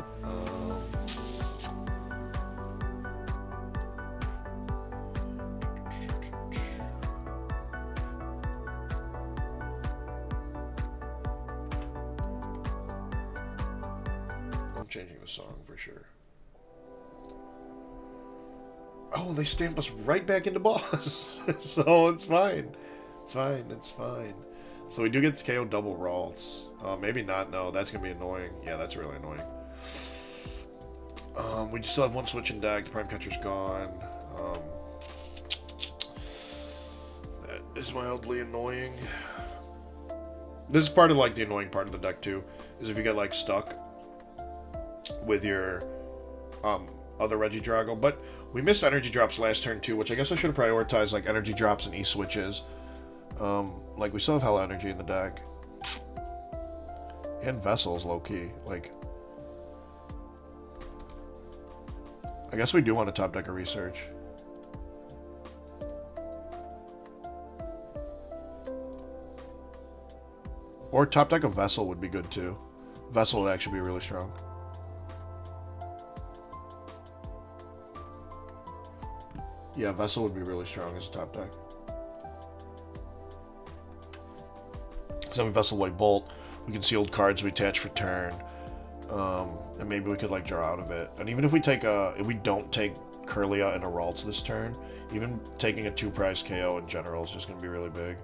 Changing the song for sure. Oh, they stamp us right back into boss. So it's fine. It's fine. It's fine. So we do get to KO double Ralts. Maybe not. No, that's going to be annoying. Yeah, that's really annoying. We still have one switch in deck. The Prime Catcher's gone. That is mildly annoying. This is part of like the annoying part of the deck too. Is if you get like stuck with your other Regidrago, but we missed energy drops last turn too, which I guess I should have prioritized like energy drops and E-switches. Like we still have hella energy in the deck. And Vessels, low-key. Like, I guess we do want to top deck a Research. Or top deck a Vessel would be good too. Vessel would actually be really strong. Yeah, Vessel would be really strong as a top deck. So we Vessel White Bolt. We can sealed cards we attach for turn. And maybe we could like draw out of it. And even if we take if we don't take Kirlia and a Ralts this turn, even taking a 2-prize KO in general is just going to be really big.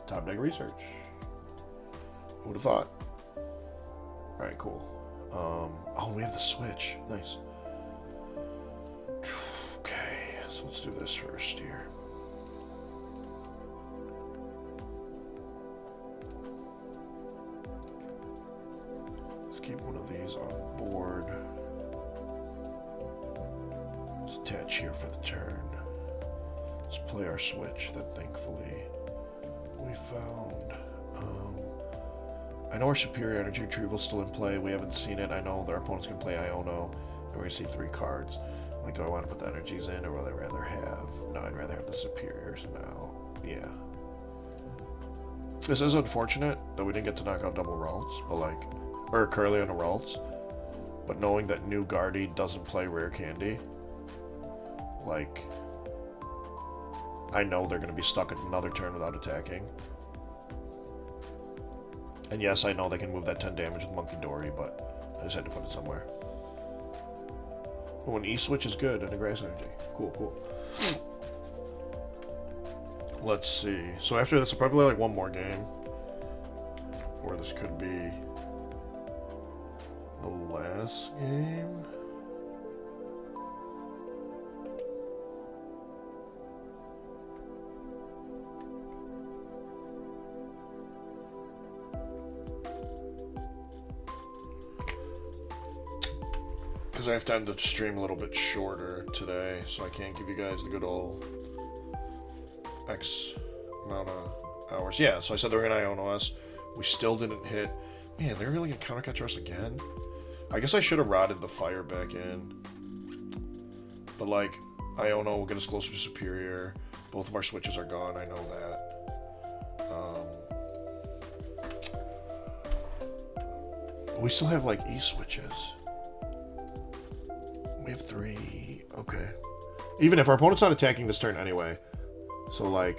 Top deck research. Who would have thought? Alright, cool. Oh, we have the switch. Nice. Okay, so let's do this first here. Let's keep one of these on board. Let's attach here for the turn. Let's play our switch that thankfully we found. I know our superior energy retrieval is still in play. We haven't seen it. I know their opponents can play Iono, and we're going to see 3 cards. Like, do I want to put the energies in, or would I rather have... No, I'd rather have the superiors now. Yeah. This is unfortunate that we didn't get to knock out double Ralts, but like... Or Curly on the Ralts. But knowing that new Guardi doesn't play Rare Candy, like... I know they're going to be stuck at another turn without attacking. And yes, I know they can move that 10 damage with Monkey Dory, but I just had to put it somewhere. Oh, an E-Switch is good, and a Grass Energy. Cool, cool. Let's see. So after this, I'll probably like one more game. Or this could be the last game. Because I have time to stream a little bit shorter today, so I can't give you guys the good old X amount of hours. Yeah, so I said they were going to Iono us. We still didn't hit. Man, they're really going to countercatch us again? I guess I should have rotted the fire back in. But, like, Iono will get us closer to Superior. Both of our switches are gone, I know that. But we still have, like, E-switches. We have 3. Okay. Even if our opponent's not attacking this turn anyway. So, like...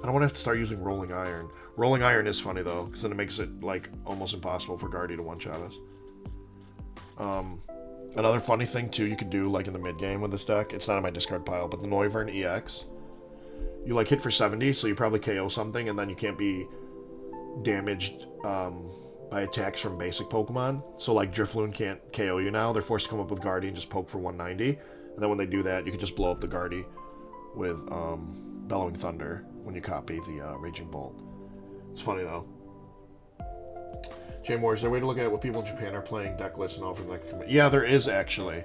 I don't want to have to start using Rolling Iron. Rolling Iron is funny, though, because then it makes it, like, almost impossible for Guardi to one-shot us. Another funny thing, too, you could do, like, in the mid-game with this deck. It's not in my discard pile, but the Noivern EX. You, like, hit for 70, so you probably KO something, and then you can't be damaged, by attacks from basic Pokemon. So, like, Drifloon can't KO you now. They're forced to come up with Guardi and just poke for 190. And then when they do that, you can just blow up the Guardi with Bellowing Thunder when you copy the Raging Bolt. It's funny, though. Jay Moore, is there a way to look at what people in Japan are playing, deck lists, and offering like? Yeah, there is, actually.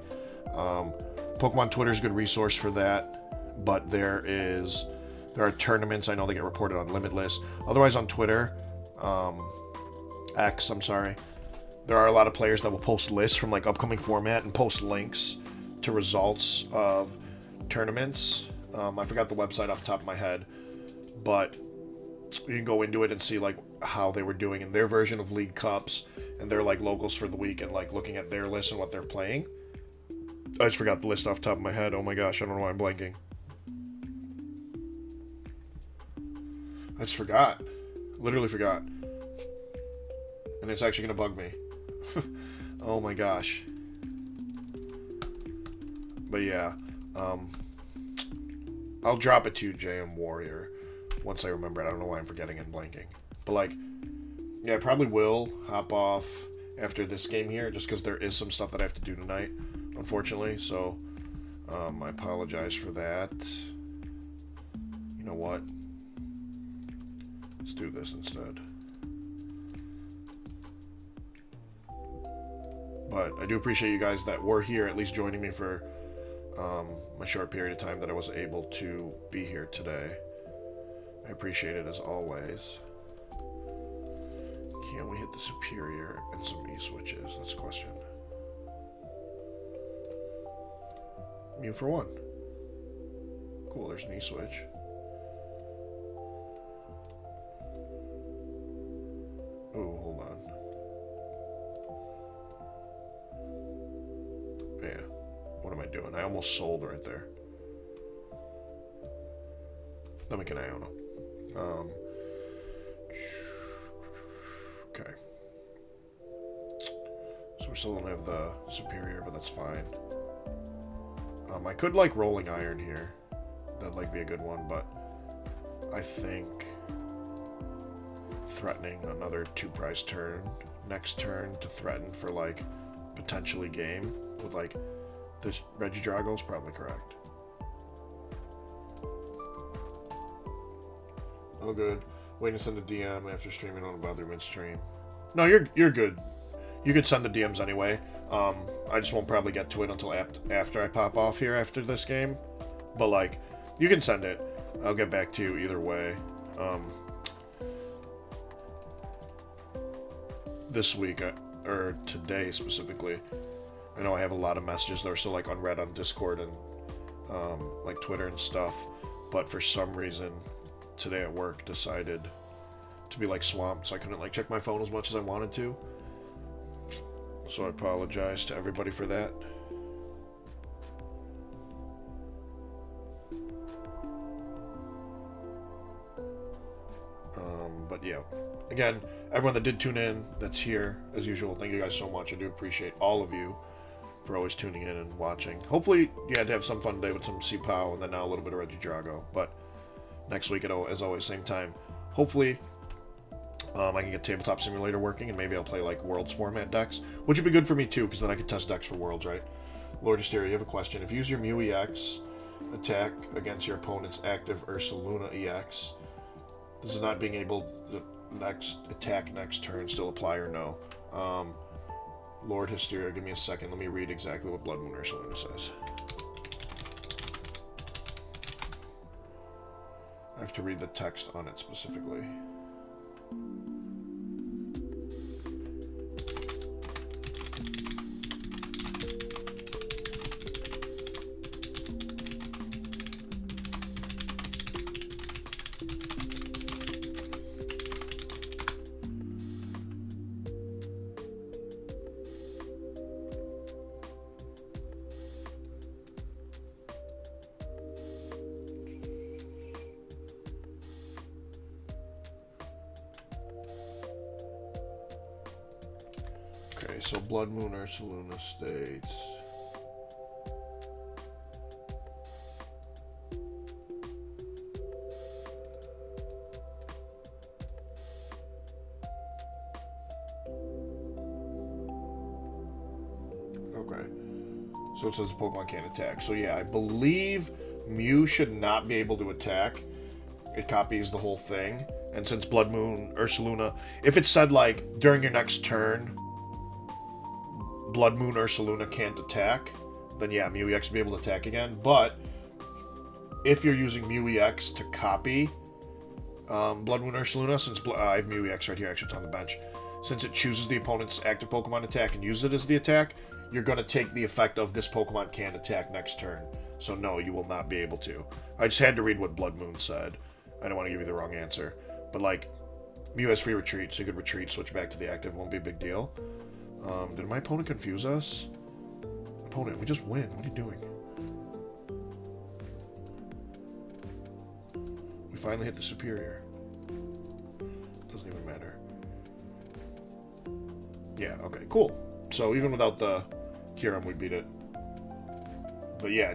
Pokemon Twitter is a good resource for that. But there are tournaments, I know they get reported on Limitless. Otherwise, on Twitter... X, I'm sorry. There are a lot of players that will post lists from like upcoming format and post links to results of tournaments. I forgot the website off the top of my head, but you can go into it and see like how they were doing in their version of League Cups and their like locals for the week and like looking at their list and what they're playing. I just forgot the list off the top of my head. Oh my gosh, I don't know why I'm blanking. I just forgot. Literally forgot. And it's actually going to bug me. Oh my gosh. But yeah. I'll drop it to you, JM Warrior, once I remember it. I don't know why I'm forgetting and blanking. But like, yeah, I probably will hop off after this game here, just because there is some stuff that I have to do tonight, unfortunately. So, I apologize for that. You know what? Let's do this instead. But I do appreciate you guys that were here, at least joining me for my short period of time that I was able to be here today. I appreciate it as always. Can we hit the Superior and some E-switches? That's the question. Mew for 1. Cool, there's an E-switch. Oh, hold on. Yeah. What am I doing? I almost sold right there. Let me get Iono. Okay. So we still don't have the Superior, but that's fine. I could like Rolling Iron here. That'd like be a good one, but I think threatening another 2-prize turn next turn to threaten for like potentially game with like this Regidrago is probably correct. Oh, good. Waiting to send a DM after streaming on bother mid-stream. No, you're good. You could send the DMs anyway. I just won't probably get to it until after I pop off here after this game. But like, you can send it. I'll get back to you either way. This week, or today specifically, I know I have a lot of messages that are still like unread on Discord and like Twitter and stuff. But for some reason, today at work decided to be like swamped, so I couldn't like check my phone as much as I wanted to. So I apologize to everybody for that. But yeah, again, everyone that did tune in, that's here as usual, thank you guys so much. I do appreciate all of you for always tuning in and watching. Hopefully you had to have some fun day with some Chien-Pao and then now a little bit of Regidrago. But next week, as always, same time. Hopefully, I can get Tabletop Simulator working, and maybe I'll play, like, Worlds format decks, which would be good for me, too, because then I could test decks for Worlds, right? Lord Hysteria, you have a question. If you use your Mew EX attack against your opponent's active Ursaluna EX, does it not being able to attack next turn still apply or no? Lord Hysteria, give me a second. Let me read exactly what Blood Moon Ursaluna says. I have to read the text on it specifically. Okay, so Blood Moon Ursaluna states... Okay. So it says the Pokemon can't attack. So yeah, I believe Mew should not be able to attack. It copies the whole thing. And since Blood Moon Ursaluna... If it said, like, during your next turn... Blood Moon Ursaluna can't attack, then yeah, Mew EX will be able to attack again. But if you're using Mew EX to copy Blood Moon Ursaluna, since I have Mew EX right here, actually it's on the bench, since it chooses the opponent's active Pokemon attack and uses it as the attack, you're going to take the effect of this Pokemon can't attack next turn. So no, you will not be able to. I just had to read what Blood Moon said. I don't want to give you the wrong answer. But like, Mew has free retreat, so you could retreat, switch back to the active, won't be a big deal. Did my opponent confuse us? Opponent, we just win. What are you doing? We finally hit the superior. Doesn't even matter. Yeah, okay, cool. So even without the Kyurem, we beat it. But yeah,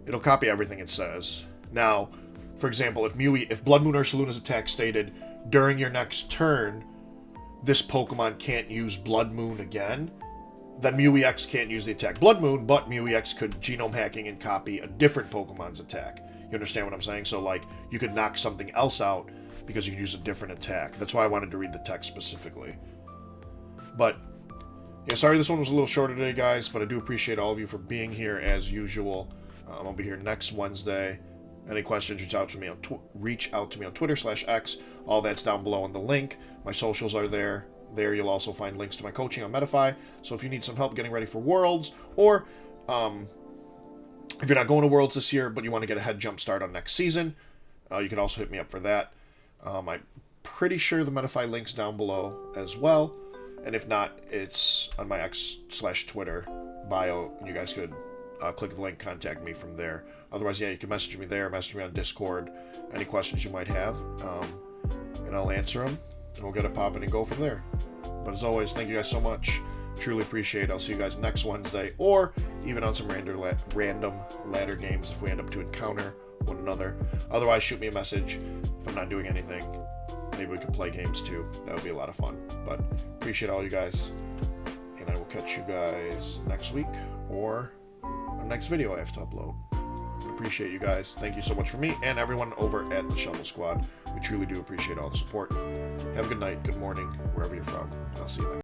it'll copy everything it says. Now, for example, if Blood Moon Ursaluna's attack stated, during your next turn, this Pokemon can't use Blood Moon again, then Mew EX can't use the attack Blood Moon, but Mew EX could genome hacking and copy a different Pokemon's attack. You understand what I'm saying? So, like, you could knock something else out because you use a different attack. That's why I wanted to read the text specifically. But, yeah, sorry this one was a little shorter today, guys, but I do appreciate all of you for being here as usual. I'll be here next Wednesday. Any questions, reach out to me on Twitter/X. All that's down below in the link. My socials are there. There you'll also find links to my coaching on Metafy. So if you need some help getting ready for Worlds, or if you're not going to Worlds this year, but you want to get a head jump start on next season, you can also hit me up for that. I'm pretty sure the Metafy link's down below as well. And if not, it's on my X/Twitter bio, and you guys could click the link, contact me from there. Otherwise, yeah, you can message me there, message me on Discord, any questions you might have, and I'll answer them, and we'll get it popping and go from there. But as always, thank you guys so much. Truly appreciate it. I'll see you guys next Wednesday, or even on some random ladder games if we end up to encounter one another. Otherwise, shoot me a message if I'm not doing anything. Maybe we could play games too. That would be a lot of fun. But appreciate all you guys, and I will catch you guys next week or the next video I have to upload. Appreciate you guys. Thank you so much for me and everyone over at the Shovel Squad. We truly do appreciate all the support. Have a good night, good morning, wherever you're from. I'll see you next.